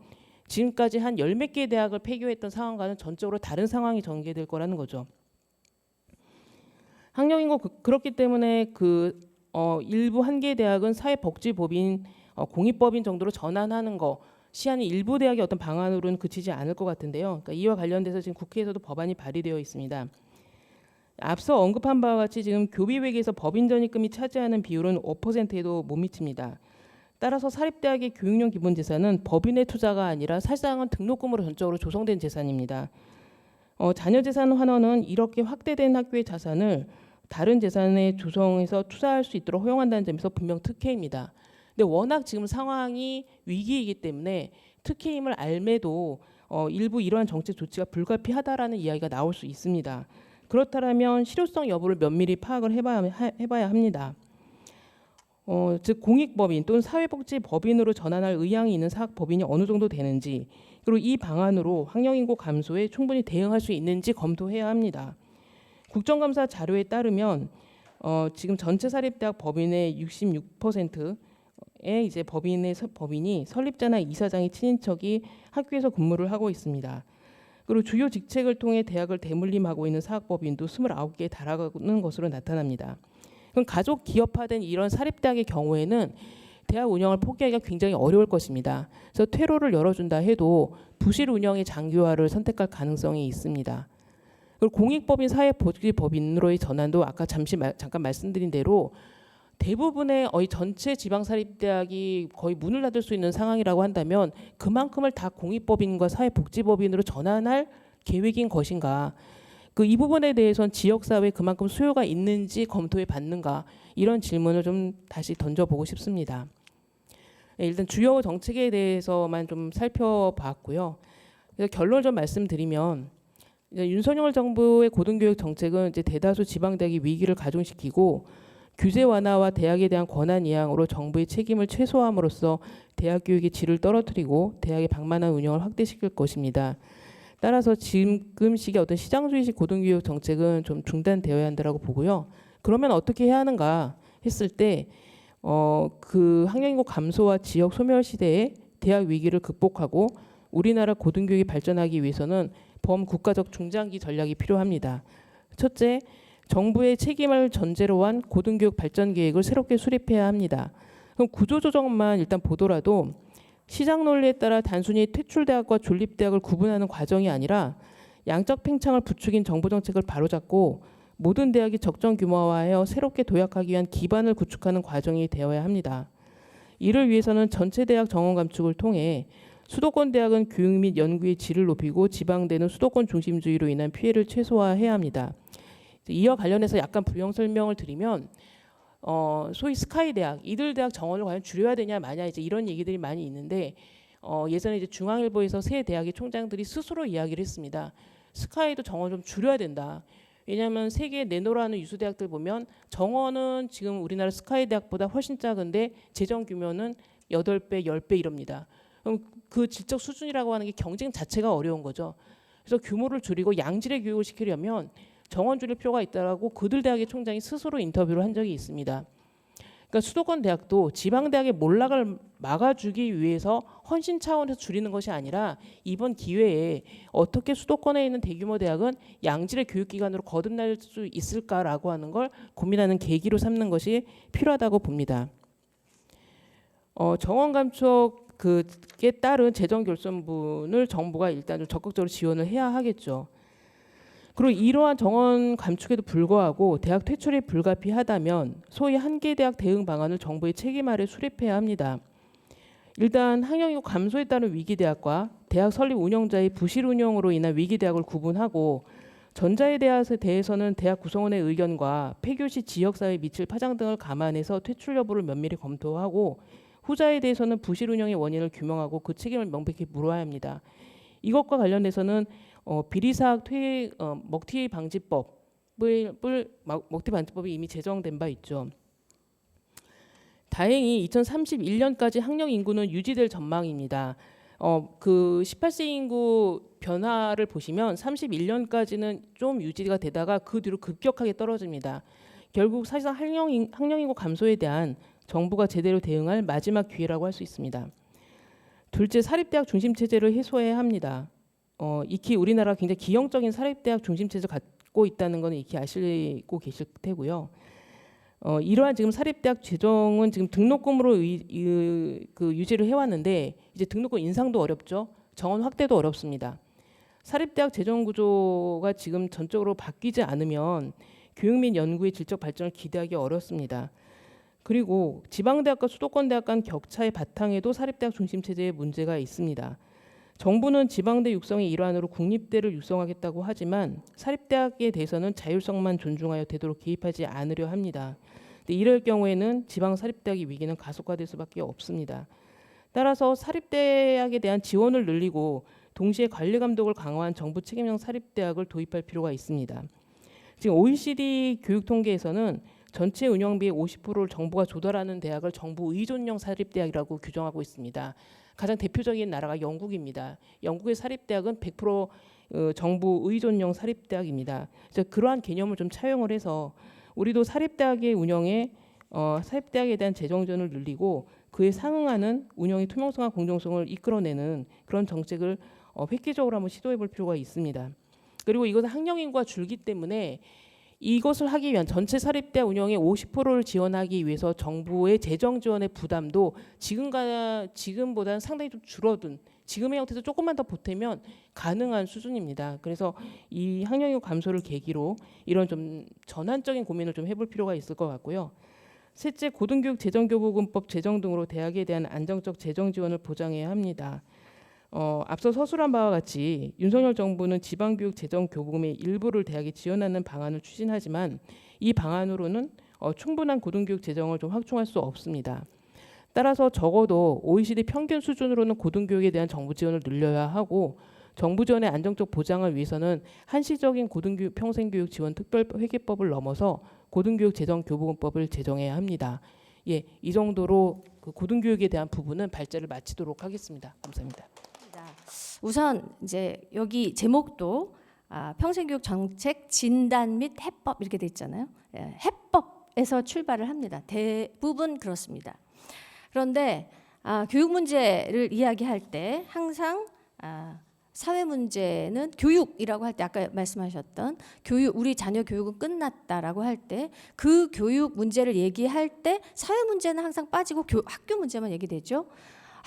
지금까지 한 열 몇 개 대학을 폐교했던 상황과는 전적으로 다른 상황이 전개될 거라는 거죠. 학령인구 그렇기 때문에 일부 한 개 대학은 사회복지법인 공익법인 정도로 전환하는 거 시한이 일부 대학의 어떤 방안으로는 그치지 않을 것 같은데요. 그러니까 이와 관련돼서 지금 국회에서도 법안이 발의되어 있습니다. 앞서 언급한 바와 같이 지금 교비회계에서 법인 전입금이 차지하는 비율은 5%에도 못 미칩니다. 따라서 사립대학의 교육용 기본재산은 법인의 투자가 아니라 사실상은 등록금으로 전적으로 조성된 재산입니다. 자녀재산 환원은 이렇게 확대된 학교의 자산을 다른 재산에 조성해서 투자할 수 있도록 허용한다는 점에서 분명 특혜입니다. 근데 워낙 지금 상황이 위기이기 때문에 특혜임을 알매도 일부 이러한 정책 조치가 불가피하다라는 이야기가 나올 수 있습니다. 그렇다면 실효성 여부를 면밀히 파악을 해봐야 합니다. 즉 공익법인 또는 사회복지법인으로 전환할 의향이 있는 사학법인이 어느 정도 되는지 그리고 이 방안으로 학령인구 감소에 충분히 대응할 수 있는지 검토해야 합니다. 국정감사 자료에 따르면 지금 전체 사립대학 법인의 66%의 이제 법인이 설립자나 이사장의 친인척이 학교에서 근무를 하고 있습니다. 그리고 주요 직책을 통해 대학을 대물림하고 있는 사학법인도 29개에 달하는 것으로 나타납니다. 그럼 가족 기업화된 이런 사립대학의 경우에는 대학 운영을 포기하기가 굉장히 어려울 것입니다. 그래서 퇴로를 열어준다 해도 부실 운영의 장기화를 선택할 가능성이 있습니다. 그리고 공익법인 사회복지법인으로의 전환도 아까 잠깐 말씀드린 대로 대부분의 전체 지방사립대학이 거의 문을 닫을 수 있는 상황이라고 한다면 그만큼을 다 공익법인과 사회복지법인으로 전환할 계획인 것인가. 이 부분에 대해서는 지역사회에 그만큼 수요가 있는지 검토해 봤는가 이런 질문을 좀 다시 던져보고 싶습니다. 일단 주요 정책에 대해서만 좀 살펴봤고요. 결론을 좀 말씀드리면 윤석열 정부의 고등교육 정책은 이제 대다수 지방대학이 위기를 가중시키고 규제 완화와 대학에 대한 권한 이양으로 정부의 책임을 최소화함으로써 대학 교육의 질을 떨어뜨리고 대학의 방만한 운영을 확대시킬 것입니다. 따라서 지금 시기에 어떤 시장주의식 고등교육 정책은 좀 중단되어야 한다고 보고요. 그러면 어떻게 해야 하는가 했을 때 학령인구 감소와 지역 소멸 시대에 대학 위기를 극복하고 우리나라 고등교육이 발전하기 위해서는 범국가적 중장기 전략이 필요합니다. 첫째, 정부의 책임을 전제로 한 고등교육 발전 계획을 새롭게 수립해야 합니다. 그럼 구조조정만 일단 보더라도 시장 논리에 따라 단순히 퇴출대학과 존립대학을 구분하는 과정이 아니라 양적 팽창을 부추긴 정부 정책을 바로잡고 모든 대학이 적정 규모화하여 새롭게 도약하기 위한 기반을 구축하는 과정이 되어야 합니다. 이를 위해서는 전체 대학 정원 감축을 통해 수도권 대학은 교육 및 연구의 질을 높이고 지방대는 수도권 중심주의로 인한 피해를 최소화해야 합니다. 이와 관련해서 약간 부연 설명을 드리면 소위 스카이 대학, 이들 대학 정원을 과연 줄여야 되냐 마냐 이제 이런 얘기들이 많이 있는데 예전에 이제 중앙일보에서 새 대학의 총장들이 스스로 이야기를 했습니다. 스카이도 정원 좀 줄여야 된다. 왜냐하면 세계 내노라는 유수 대학들 보면 정원은 지금 우리나라 스카이 대학보다 훨씬 작은데 재정 규모는 8배, 10배 이럽니다. 그럼 그 질적 수준이라고 하는 게 경쟁 자체가 어려운 거죠. 그래서 규모를 줄이고 양질의 교육을 시키려면 정원 줄일 필요가 있다라고 그들 대학의 총장이 스스로 인터뷰를 한 적이 있습니다. 그러니까 수도권 대학도 지방 대학의 몰락을 막아주기 위해서 헌신 차원에서 줄이는 것이 아니라 이번 기회에 어떻게 수도권에 있는 대규모 대학은 양질의 교육기관으로 거듭날 수 있을까라고 하는 걸 고민하는 계기로 삼는 것이 필요하다고 봅니다. 정원 감축에 따른 재정 결손분을 정부가 일단 좀 적극적으로 지원을 해야 하겠죠. 그리고 이러한 정원 감축에도 불구하고 대학 퇴출이 불가피하다면 소위 한계 대학 대응 방안을 정부의 책임 아래 수립해야 합니다. 일단 학령인구 감소에 따른 위기 대학과 대학 설립 운영자의 부실 운영으로 인한 위기 대학을 구분하고 전자의 대학에 대해서는 대학 구성원의 의견과 폐교 시 지역사회에 미칠 파장 등을 감안해서 퇴출 여부를 면밀히 검토하고 후자에 대해서는 부실 운영의 원인을 규명하고 그 책임을 명백히 물어야 합니다. 이것과 관련해서는 비리사학 먹튀 방지법이 이미 제정된 바 있죠. 다행히 2031년까지 학령 인구는 유지될 전망입니다. 그 18세 인구 변화를 보시면 31년까지는 좀 유지가 되다가 그 뒤로 급격하게 떨어집니다. 결국 사실상 학령 인구 감소에 대한 정부가 제대로 대응할 마지막 기회라고 할 수 있습니다. 둘째, 사립대학 중심 체제를 해소해야 합니다. 익히 우리나라가 굉장히 기형적인 사립대학 중심 체제를 갖고 있다는 것은 익히 아시고 계실 테고요. 이러한 지금 사립대학 재정은 지금 등록금으로 유지를 해왔는데 이제 등록금 인상도 어렵죠. 정원 확대도 어렵습니다. 사립대학 재정 구조가 지금 전적으로 바뀌지 않으면 교육 및 연구의 질적 발전을 기대하기 어렵습니다. 그리고 지방대학과 수도권대학 간 격차의 바탕에도 사립대학 중심 체제의 문제가 있습니다. 정부는 지방대 육성의 일환으로 국립대를 육성하겠다고 하지만 사립대학에 대해서는 자율성만 존중하여 되도록 개입하지 않으려 합니다. 근데 이럴 경우에는 지방 사립대학의 위기는 가속화될 수밖에 없습니다. 따라서 사립대학에 대한 지원을 늘리고 동시에 관리 감독을 강화한 정부 책임형 사립대학을 도입할 필요가 있습니다. 지금 OECD 교육 통계에서는 전체 운영비의 50%를 정부가 조달하는 대학을 정부 의존형 사립대학이라고 규정하고 있습니다. 가장 대표적인 나라가 영국입니다. 영국의 사립대학은 100% 정부 의존형 사립대학입니다. 그래서 그러한 개념을 좀 차용을 해서 우리도 사립대학의 운영에 사립대학에 대한 재정전을 늘리고 그에 상응하는 운영의 투명성과 공정성을 이끌어내는 그런 정책을 획기적으로 한번 시도해 볼 필요가 있습니다. 그리고 이것은 학령 인구가 줄기 때문에 이것을 하기 위한 전체 사립대학 운영의 50%를 지원하기 위해서 정부의 재정 지원의 부담도 지금보다는 상당히 좀 줄어든 지금의 형태에서 조금만 더 보태면 가능한 수준입니다. 그래서 이 학령 인구 감소를 계기로 이런 좀 전환적인 고민을 좀 해볼 필요가 있을 것 같고요. 셋째, 고등교육 재정교부금법 제정 등으로 대학에 대한 안정적 재정 지원을 보장해야 합니다. 앞서 서술한 바와 같이 윤석열 정부는 지방교육 재정교부금의 일부를 대학에 지원하는 방안을 추진하지만 이 방안으로는 충분한 고등교육 재정을 좀 확충할 수 없습니다. 따라서 적어도 OECD 평균 수준으로는 고등교육에 대한 정부 지원을 늘려야 하고 정부 지원의 안정적 보장을 위해서는 한시적인 고등교육 평생교육 지원 특별회계법을 넘어서 고등교육 재정교부금법을 제정해야 합니다. 예, 이 정도로 그 고등교육에 대한 부분은 발제를 마치도록 하겠습니다. 감사합니다. 우선 이제 여기 제목도 평생교육 정책 진단 및 해법 이렇게 돼 있잖아요. 예, 해법에서 출발을 합니다. 대부분 그렇습니다. 그런데 교육 문제를 이야기할 때 항상 사회 문제는 교육이라고 할 때 아까 말씀하셨던 교육 우리 자녀 교육은 끝났다라고 할 때 그 교육 문제를 얘기할 때 사회 문제는 항상 빠지고 학교 문제만 얘기되죠.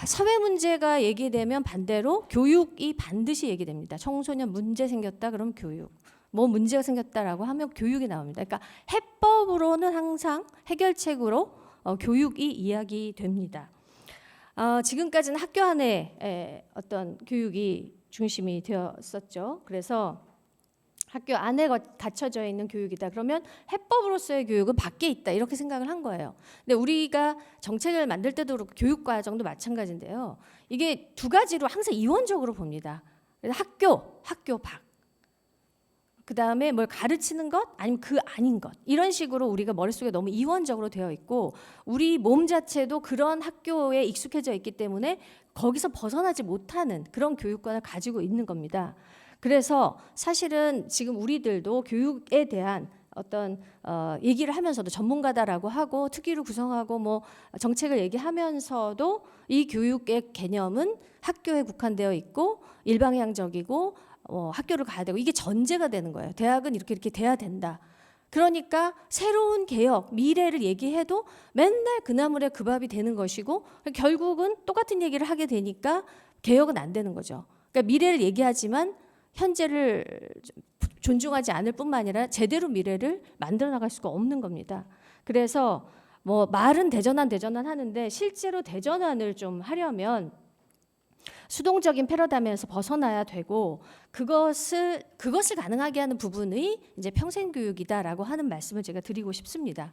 사회 문제가 얘기되면 반대로 교육이 반드시 얘기됩니다. 청소년 문제 생겼다 그러면 교육. 뭐 문제가 생겼다라고 하면 교육이 나옵니다. 그러니까 해법으로는 항상 해결책으로 교육이 이야기됩니다. 지금까지는 학교 안에 어떤 교육이 중심이 되었었죠. 그래서 학교 안에 갇혀져 있는 교육이다. 그러면 해법으로서의 교육은 밖에 있다. 이렇게 생각을 한 거예요. 근데 우리가 정책을 만들 때도 그렇고 교육과정도 마찬가지인데요. 이게 두 가지로 항상 이원적으로 봅니다. 그래서 학교 밖. 그다음에 뭘 가르치는 것 아니면 그 아닌 것. 이런 식으로 우리가 머릿속에 너무 이원적으로 되어 있고 우리 몸 자체도 그런 학교에 익숙해져 있기 때문에 거기서 벗어나지 못하는 그런 교육관을 가지고 있는 겁니다. 그래서 사실은 지금 우리들도 교육에 대한 어떤 얘기를 하면서도 전문가다라고 하고 특위를 구성하고 뭐 정책을 얘기하면서도 이 교육의 개념은 학교에 국한되어 있고 일방향적이고 학교를 가야 되고 이게 전제가 되는 거예요. 대학은 이렇게 돼야 된다. 그러니까 새로운 개혁, 미래를 얘기해도 맨날 그 나물에 그 밥이 되는 것이고 결국은 똑같은 얘기를 하게 되니까 개혁은 안 되는 거죠. 그러니까 미래를 얘기하지만 현재를 존중하지 않을 뿐만 아니라 제대로 미래를 만들어 나갈 수가 없는 겁니다. 그래서 뭐 말은 대전환 하는데 실제로 대전환을 좀 하려면 수동적인 패러다임에서 벗어나야 되고 그것을 가능하게 하는 부분이 이제 평생교육이다라고 하는 말씀을 제가 드리고 싶습니다.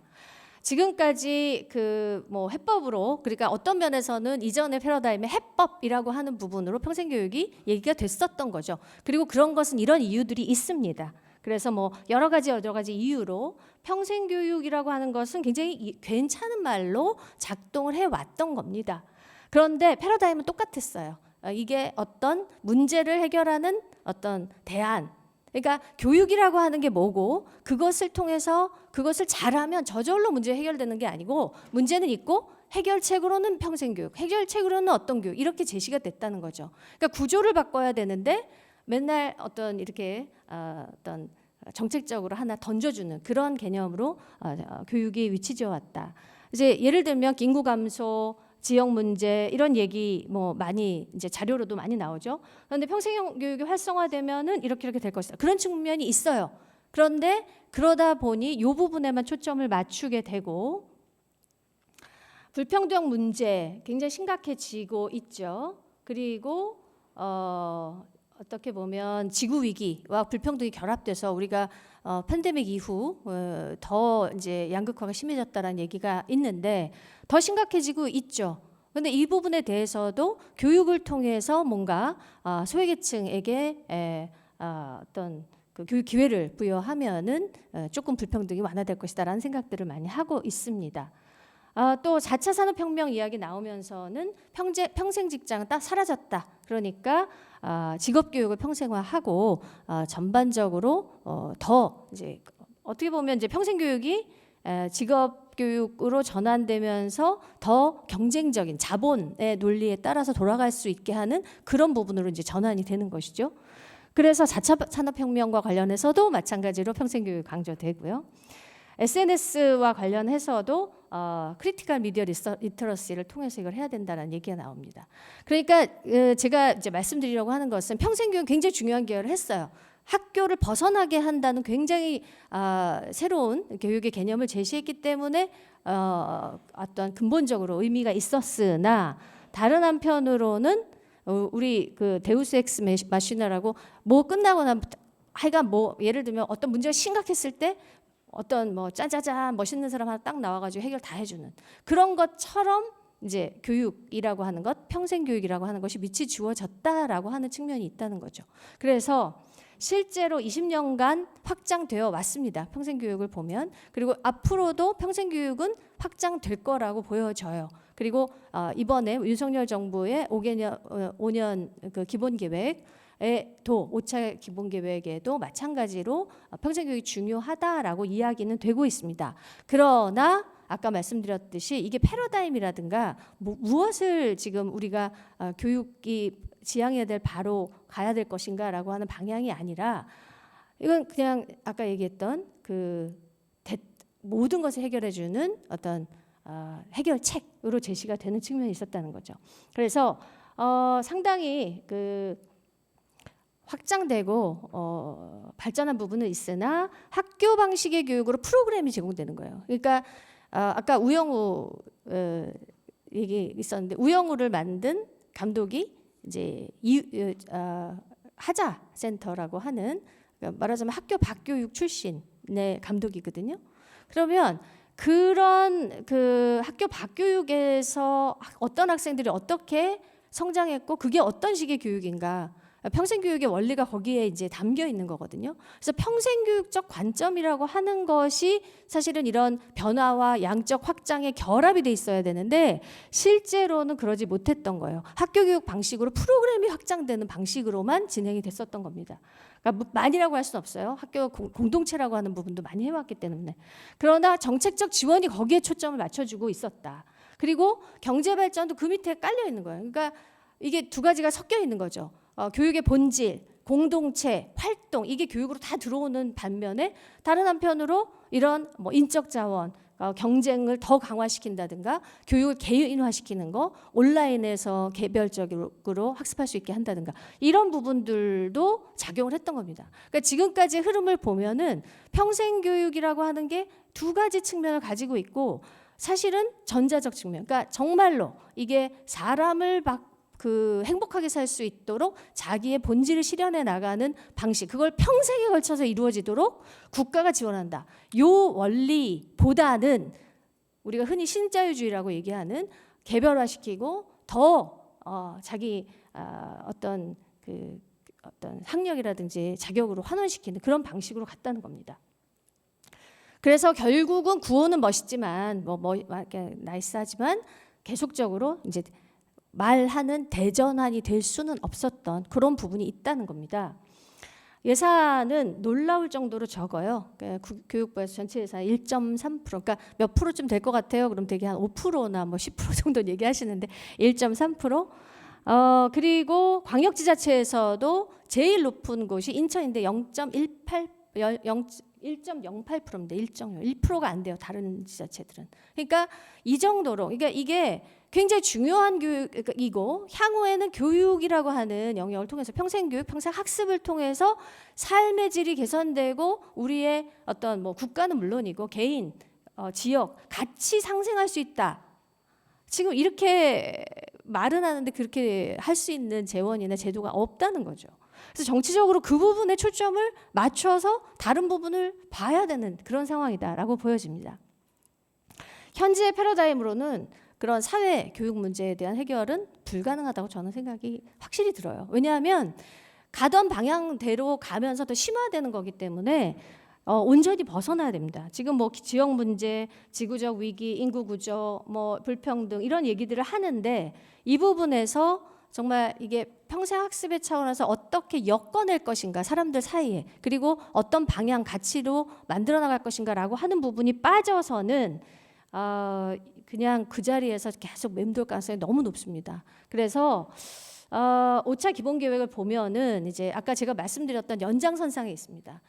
지금까지 그 뭐 해법으로 그러니까 어떤 면에서는 이전의 패러다임의 해법이라고 하는 부분으로 평생교육이 얘기가 됐었던 거죠. 그리고 그런 것은 이런 이유들이 있습니다. 그래서 뭐 여러 가지 이유로 평생교육이라고 하는 것은 굉장히 괜찮은 말로 작동을 해왔던 겁니다. 그런데 패러다임은 똑같았어요. 이게 어떤 문제를 해결하는 어떤 대안. 그러니까 교육이라고 하는 게 뭐고 그것을 통해서 그것을 잘하면 저절로 문제 해결되는 게 아니고 문제는 있고 해결책으로는 평생교육, 해결책으로는 어떤 교육 이렇게 제시가 됐다는 거죠. 그러니까 구조를 바꿔야 되는데 맨날 어떤 이렇게 어떤 정책적으로 하나 던져주는 그런 개념으로 교육이 위치지어 왔다. 이제 예를 들면 인구 감소, 지역 문제 이런 얘기 뭐 많이 이제 자료로도 많이 나오죠. 그런데 평생 교육이 활성화되면은 이렇게 될 것이다. 그런 측면이 있어요. 그런데 그러다 보니 이 부분에만 초점을 맞추게 되고 불평등 문제 굉장히 심각해지고 있죠. 그리고 어떻게 보면 지구 위기와 불평등이 결합돼서 우리가 팬데믹 이후 더 이제 양극화가 심해졌다라는 얘기가 있는데 더 심각해지고 있죠. 그런데 이 부분에 대해서도 교육을 통해서 뭔가 소외계층에게 어떤 그 교육 기회를 부여하면은 조금 불평등이 완화될 것이다라는 생각들을 많이 하고 있습니다. 또 4차 산업혁명 이야기 나오면서는 평생 직장은 딱 사라졌다. 그러니까 직업교육을 평생화하고 전반적으로 더 이제 어떻게 보면 이제 평생교육이 직업교육으로 전환되면서 더 경쟁적인 자본의 논리에 따라서 돌아갈 수 있게 하는 그런 부분으로 이제 전환이 되는 것이죠. 그래서 4차 산업혁명과 관련해서도 마찬가지로 평생교육 강조되고요. SNS와 관련해서도 크리티컬 미디어 리터러시를 통해서 이걸 해야 된다는 얘기가 나옵니다. 그러니까 제가 이제 말씀드리려고 하는 것은 평생교육 굉장히 중요한 기여를 했어요. 학교를 벗어나게 한다는 굉장히 새로운 교육의 개념을 제시했기 때문에 어떤 근본적으로 의미가 있었으나 다른 한편으로는 우리 그 데우스 엑스 마시나라고 뭐 끝나고 나면 하여간 뭐 예를 들면 어떤 문제가 심각했을 때 어떤 뭐 짜자잔 멋있는 사람 하나 딱 나와가지고 해결 다 해주는 그런 것처럼 이제 교육이라고 하는 것, 평생교육이라고 하는 것이 밑이 주어졌다라고 하는 측면이 있다는 거죠. 그래서 실제로 20년간 확장되어 왔습니다. 평생교육을 보면. 그리고 앞으로도 평생교육은 확장될 거라고 보여져요. 그리고 이번에 윤석열 정부의 5년 그 기본계획 또 5차 기본계획에도 마찬가지로 평생교육이 중요하다라고 이야기는 되고 있습니다. 그러나 아까 말씀드렸듯이 이게 패러다임이라든가 무엇을 지금 우리가 교육이 지향해야 될 바로 가야 될 것인가라고 하는 방향이 아니라 이건 그냥 아까 얘기했던 그 모든 것을 해결해주는 어떤 해결책으로 제시가 되는 측면이 있었다는 거죠. 그래서 상당히 그 확장되고 발전한 부분은 있으나 학교 방식의 교육으로 프로그램이 제공되는 거예요. 그러니까 아까 우영우 얘기 있었는데 우영우를 만든 감독이 이제 하자 센터라고 하는 말하자면 학교 박교육 출신의 감독이거든요. 그러면 그런 그 학교 박교육에서 어떤 학생들이 어떻게 성장했고 그게 어떤 식의 교육인가 평생교육의 원리가 거기에 이제 담겨 있는 거거든요. 그래서 평생교육적 관점이라고 하는 것이 사실은 이런 변화와 양적 확장의 결합이 돼 있어야 되는데 실제로는 그러지 못했던 거예요. 학교교육 방식으로 프로그램이 확장되는 방식으로만 진행이 됐었던 겁니다. 그러니까 많이라고 할 수는 없어요. 학교 공동체라고 하는 부분도 많이 해왔기 때문에. 그러나 정책적 지원이 거기에 초점을 맞춰주고 있었다. 그리고 경제 발전도 그 밑에 깔려 있는 거예요. 그러니까 이게 두 가지가 섞여 있는 거죠. 교육의 본질, 공동체, 활동 이게 교육으로 다 들어오는 반면에 다른 한편으로 이런 뭐 인적 자원, 경쟁을 더 강화시킨다든가 교육을 개인화시키는 거, 온라인에서 개별적으로 학습할 수 있게 한다든가 이런 부분들도 작용을 했던 겁니다. 그러니까 지금까지 흐름을 보면은 평생교육이라고 하는 게 두 가지 측면을 가지고 있고 사실은 전자적 측면, 그러니까 정말로 이게 사람을 행복하게 살 수 있도록 자기의 본질을 실현해 나가는 방식, 그걸 평생에 걸쳐서 이루어지도록 국가가 지원한다. 요 원리보다는 우리가 흔히 신자유주의라고 얘기하는 개별화시키고 더 자기 어떤 학력이라든지 자격으로 환원시키는 그런 방식으로 갔다는 겁니다. 그래서 결국은 구호는 멋있지만 이렇게 나이스하지만 계속적으로 이제 말하는 대전환이 될 수는 없었던 그런 부분이 있다는 겁니다. 예산은 놀라울 정도로 적어요. 그러니까 교육부에서 전체 예산 1.3%, 그러니까 몇 프로쯤 될 것 같아요. 그럼 되게 한 5%나 뭐 10% 정도 얘기하시는데 1.3%. 그리고 광역지자체에서도 제일 높은 곳이 인천인데 1.08%입니다. 1%가 안 돼요. 다른 지자체들은. 그러니까 이 정도로, 그러니까 이게 굉장히 중요한 교육이고 향후에는 교육이라고 하는 영역을 통해서 평생교육, 평생학습을 통해서 삶의 질이 개선되고 우리의 어떤 뭐 국가는 물론이고 개인, 지역 같이 상생할 수 있다. 지금 이렇게 말은 하는데 그렇게 할 수 있는 재원이나 제도가 없다는 거죠. 그래서 정치적으로 그 부분에 초점을 맞춰서 다른 부분을 봐야 되는 그런 상황이다라고 보여집니다. 현재의 패러다임으로는 그런 사회 교육 문제에 대한 해결은 불가능하다고 저는 생각이 확실히 들어요. 왜냐하면 가던 방향대로 가면서 더 심화되는 거기 때문에 온전히 벗어나야 됩니다. 지금 뭐 지역 문제, 지구적 위기, 인구 구조, 뭐 불평등 이런 얘기들을 하는데 이 부분에서 정말 이게 평생 학습의 차원에서 어떻게 엮어낼 것인가 사람들 사이에, 그리고 어떤 방향 가치로 만들어 나갈 것인가라고 하는 부분이 빠져서는 그냥 그 자리에서 계속 맴돌 가능성이 너무 높습니다. 그래서 5차 기본계획을 보면은 이제 아까 제가 말씀드렸던 연장선상에 있습니다.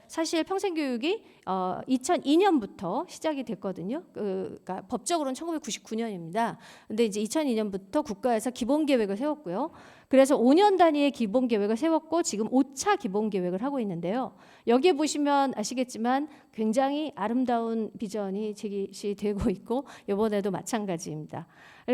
사실 평생교육이 2002년부터 시작이 됐거든요. 그러니까 법적으로는 1999년입니다. 근데 이제 2002년부터 국가에서 기본계획을 세웠고요. 그래서 5년 단위의 기본계획을 세웠고 지금 5차 기본계획을 하고 있는데요. 여기에 보시면 아시겠지만 굉장히 아름다운 비전이 제시되고 있고 이번에도 마찬가지입니다.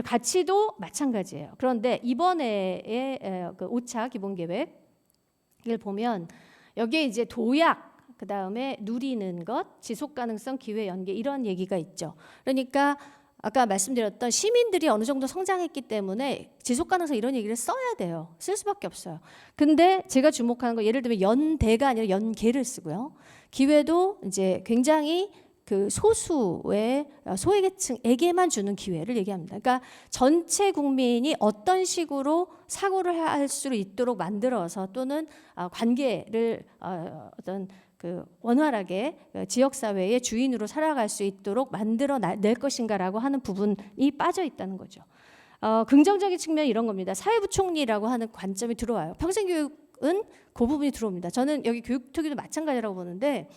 가치도 마찬가지예요. 그런데 이번에의 그 5차 기본계획을 보면 여기에 이제 도약, 그 다음에 누리는 것, 지속가능성, 기회 연계 이런 얘기가 있죠. 그러니까 아까 말씀드렸던 시민들이 어느 정도 성장했기 때문에 지속가능성 이런 얘기를 써야 돼요. 쓸 수밖에 없어요. 근데 제가 주목하는 거 예를 들면 연대가 아니라 연계를 쓰고요. 기회도 이제 굉장히 그 소수의 소외계층에게만 주는 기회를 얘기합니다. 그러니까 전체 국민이 어떤 식으로 사고를 할 수 있도록 만들어서 또는 관계를 어떤 그 원활하게 지역 사회의 주인으로 살아갈 수 있도록 만들어 낼 것인가라고 하는 부분이 빠져 있다는 거죠. 긍정적인 측면이 이런 겁니다. 사회부총리라고 하는 관점이 들어와요. 평생교육은 그 부분이 들어옵니다. 저는 여기 교육특위도 마찬가지라고 보는데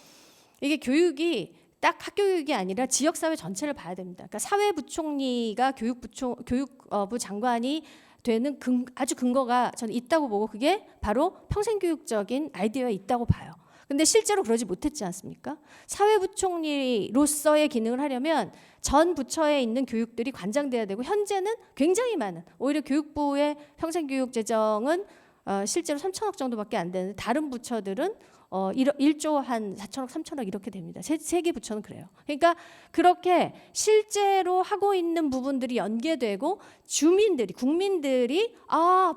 이게 교육이 딱 학교교육이 아니라 지역사회 전체를 봐야 됩니다. 그러니까 사회부총리가 교육부 장관이 되는 아주 근거가 저는 있다고 보고 그게 바로 평생교육적인 아이디어가 있다고 봐요. 근데 실제로 그러지 못했지 않습니까? 사회부총리로서의 기능을 하려면 전 부처에 있는 교육들이 관장돼야 되고 현재는 굉장히 많은, 오히려 교육부의 평생교육 재정은 실제로 3천억 정도밖에 안 되는데 다른 부처들은 1조 한 4천억, 3천억 이렇게 됩니다. 세 개 부처는 그래요. 그러니까 그렇게 실제로 하고 있는 부분들이 연계되고 국민들이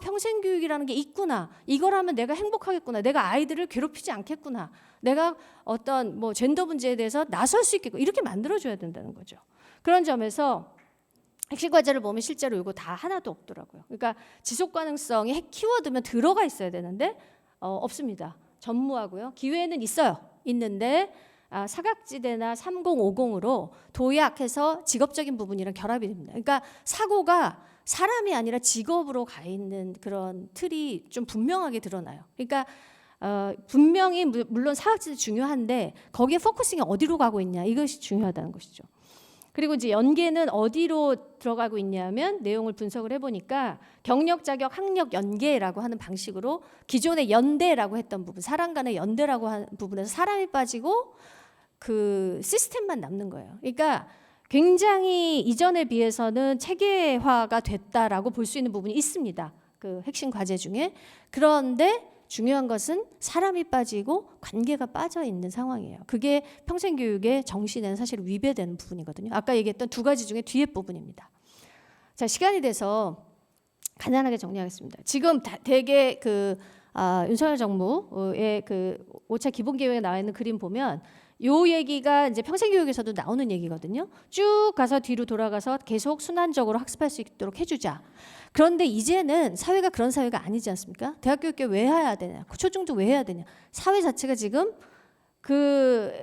평생교육이라는 게 있구나. 이걸 하면 내가 행복하겠구나. 내가 아이들을 괴롭히지 않겠구나. 내가 어떤 뭐 젠더 문제에 대해서 나설 수 있겠고 이렇게 만들어줘야 된다는 거죠. 그런 점에서 핵심과제를 보면 실제로 이거 다 하나도 없더라고요. 그러니까 지속가능성이 키워드면 들어가 있어야 되는데 없습니다. 전무하고요. 기회는 있는데 사각지대나 3050으로 도약해서 직업적인 부분이랑 결합이 됩니다. 그러니까 사고가 사람이 아니라 직업으로 가 있는 그런 틀이 좀 분명하게 드러나요. 그러니까 분명히 물론 사각지대 중요한데 거기에 포커싱이 어디로 가고 있냐, 이것이 중요하다는 것이죠. 그리고 이제 연계는 어디로 들어가고 있냐면 내용을 분석을 해보니까 경력, 자격, 학력, 연계라고 하는 방식으로 기존의 연대라고 했던 부분, 사람 간의 연대라고 하는 부분에서 사람이 빠지고 그 시스템만 남는 거예요. 그러니까 굉장히 이전에 비해서는 체계화가 됐다라고 볼 수 있는 부분이 있습니다. 그 핵심 과제 중에. 그런데 중요한 것은 사람이 빠지고 관계가 빠져 있는 상황이에요. 그게 평생교육의 정신에는 사실 위배되는 부분이거든요. 아까 얘기했던 두 가지 중에 뒤에 부분입니다. 자, 시간이 돼서 간단하게 정리하겠습니다. 지금 대개 윤석열 정부의 그 5차 기본계획에 나와 있는 그림 보면 요 얘기가 이제 평생교육에서도 나오는 얘기거든요. 쭉 가서 뒤로 돌아가서 계속 순환적으로 학습할 수 있도록 해주자. 그런데 이제는 사회가 그런 사회가 아니지 않습니까? 대학교육계 왜 해야 되냐? 초중등 왜 해야 되냐? 사회 자체가 지금 그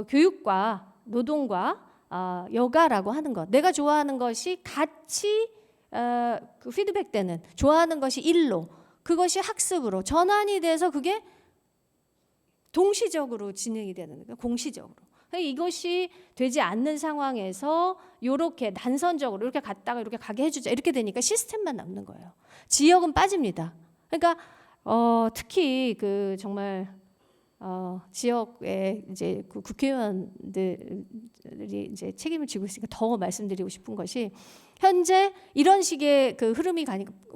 교육과 노동과 여가라고 하는 것, 내가 좋아하는 것이 같이 그 피드백되는, 좋아하는 것이 일로, 그것이 학습으로 전환이 돼서 그게 동시적으로 진행이 되는 거예요. 공시적으로. 이것이 되지 않는 상황에서 이렇게 난선적으로 이렇게 갔다가 이렇게 가게 해주자, 이렇게 되니까 시스템만 남는 거예요. 지역은 빠집니다. 그러니까 특히 그 정말 지역에 이제 그 국회의원들이 이제 책임을 지고 있으니까 더 말씀드리고 싶은 것이, 현재 이런 식의 그 흐름이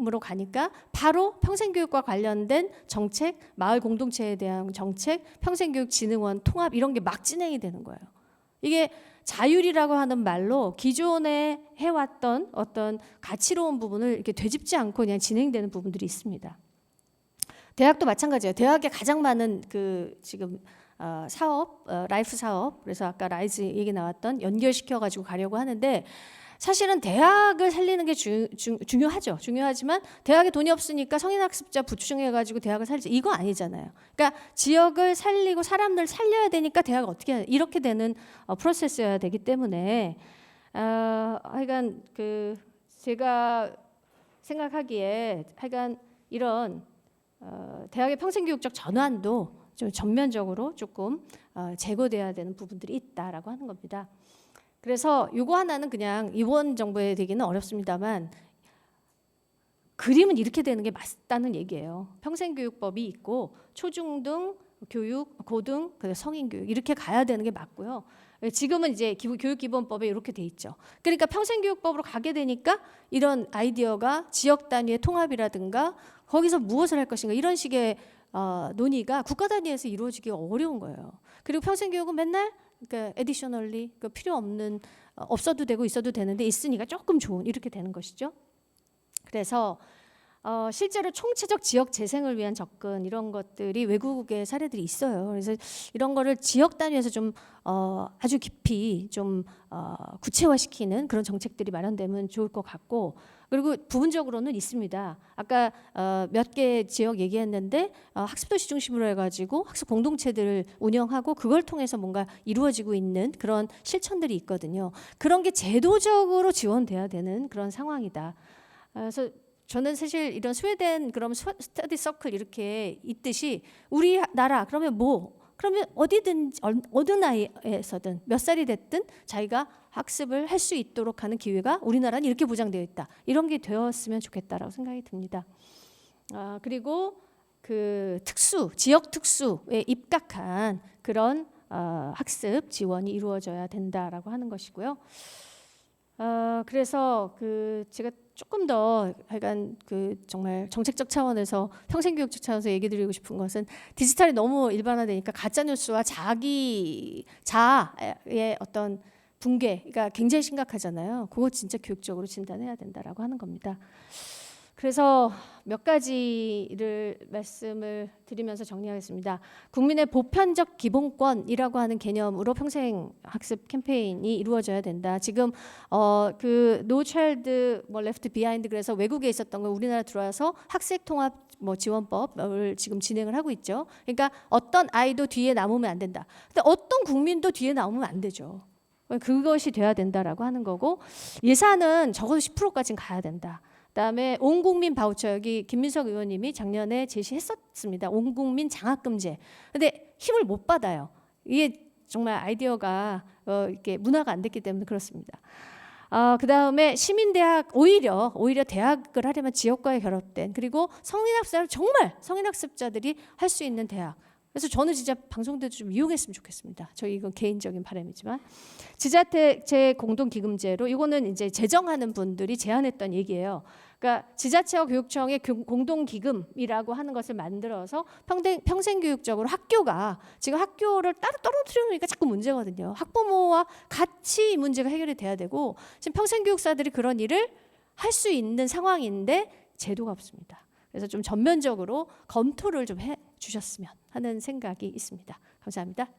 으로 가니까 바로 평생교육과 관련된 정책, 마을 공동체에 대한 정책, 평생교육진흥원 통합, 이런 게 막 진행이 되는 거예요. 이게 자율이라고 하는 말로 기존에 해왔던 어떤 가치로운 부분을 이렇게 되짚지 않고 그냥 진행되는 부분들이 있습니다. 대학도 마찬가지예요. 대학에 가장 많은 그 지금 사업, 라이프 사업, 그래서 아까 라이즈 얘기 나왔던 연결시켜 가지고 가려고 하는데, 사실은 대학을 살리는 게 중요하죠. 중요하지만 대학에 돈이 없으니까 성인학습자 부추정해가지고 대학을 살리자, 이거 아니잖아요. 그러니까 지역을 살리고 사람들 살려야 되니까 대학을 어떻게 해야, 이렇게 되는 프로세스여야 되기 때문에 하여간 그 제가 생각하기에 하여간 이런 대학의 평생교육적 전환도 좀 전면적으로 조금 제고돼야 되는 부분들이 있다라고 하는 겁니다. 그래서 요거 하나는 그냥 이번 정부에 되기는 어렵습니다만 그림은 이렇게 되는 게 맞다는 얘기예요. 평생교육법이 있고 초중등 교육, 고등, 성인교육 이렇게 가야 되는 게 맞고요. 지금은 이제 교육기본법에 이렇게 돼 있죠. 그러니까 평생교육법으로 가게 되니까 이런 아이디어가 지역 단위의 통합이라든가 거기서 무엇을 할 것인가, 이런 식의 논의가 국가 단위에서 이루어지기 어려운 거예요. 그리고 평생교육은 맨날 그러니까 에디셔널리, 그 필요 없는, 없어도 되고 있어도 되는데 있으니까 조금 좋은, 이렇게 되는 것이죠. 그래서 실제로 총체적 지역 재생을 위한 접근, 이런 것들이 외국의 사례들이 있어요. 그래서 이런 거를 지역 단위에서 좀 아주 깊이 좀 구체화시키는 그런 정책들이 마련되면 좋을 것 같고, 그리고 부분적으로는 있습니다. 아까 몇 개 지역 얘기했는데 학습도시 중심으로 해가지고 학습 공동체들을 운영하고 그걸 통해서 뭔가 이루어지고 있는 그런 실천들이 있거든요. 그런 게 제도적으로 지원돼야 되는 그런 상황이다. 그래서 저는 사실 이런 스웨덴 그럼 스터디 서클 이렇게 있듯이 우리나라 그러면 그러면 어디든 어느 나이에서든 몇 살이 됐든 자기가 학습을 할 수 있도록 하는 기회가 우리나라는 이렇게 보장되어 있다. 이런 게 되었으면 좋겠다라고 생각이 듭니다. 그리고 그 지역 특수에 입각한 그런 학습 지원이 이루어져야 된다라고 하는 것이고요. 그래서 제가 조금 더 하여간 정말 정책적 차원에서 평생교육적 차원에서 얘기 드리고 싶은 것은, 디지털이 너무 일반화되니까 가짜 뉴스와 자아의 어떤 붕괴가 굉장히 심각하잖아요. 그거 진짜 교육적으로 진단해야 된다라고 하는 겁니다. 그래서 몇 가지를 말씀을 드리면서 정리하겠습니다. 국민의 보편적 기본권이라고 하는 개념으로 평생 학습 캠페인이 이루어져야 된다. 지금 그 No Child 뭐 Left Behind 그래서 외국에 있었던 걸 우리나라 들어와서 학생 통합 뭐 지원법을 지금 진행을 하고 있죠. 그러니까 어떤 아이도 뒤에 남으면 안 된다. 근데 어떤 국민도 뒤에 남으면 안 되죠. 그것이 돼야 된다라고 하는 거고 예산은 적어도 10%까지는 가야 된다. 그다음에 온 국민 바우처 여기 김민석 의원님이 작년에 제시했었습니다. 온 국민 장학금제. 근데 힘을 못 받아요. 이게 정말 아이디어가 이렇게 문화가 안 됐기 때문에 그렇습니다. 그다음에 시민대학 오히려 대학을 하려면 지역과의 결합된 그리고 성인학습을 정말 성인학습자들이 할 수 있는 대학. 그래서 저는 진짜 방송대도 좀 이용했으면 좋겠습니다. 저희 이건 개인적인 바람이지만 지자체 공동기금제로 이거는 이제 제정하는 분들이 제안했던 얘기예요. 그러니까 지자체와 교육청의 공동기금이라고 하는 것을 만들어서 평생교육적으로 학교가 지금 학교를 따로 떨어뜨리니까 자꾸 문제거든요. 학부모와 같이 이 문제가 해결이 돼야 되고 지금 평생교육사들이 그런 일을 할 수 있는 상황인데 제도가 없습니다. 그래서 좀 전면적으로 검토를 좀 해 주셨으면 하는 생각이 있습니다. 감사합니다.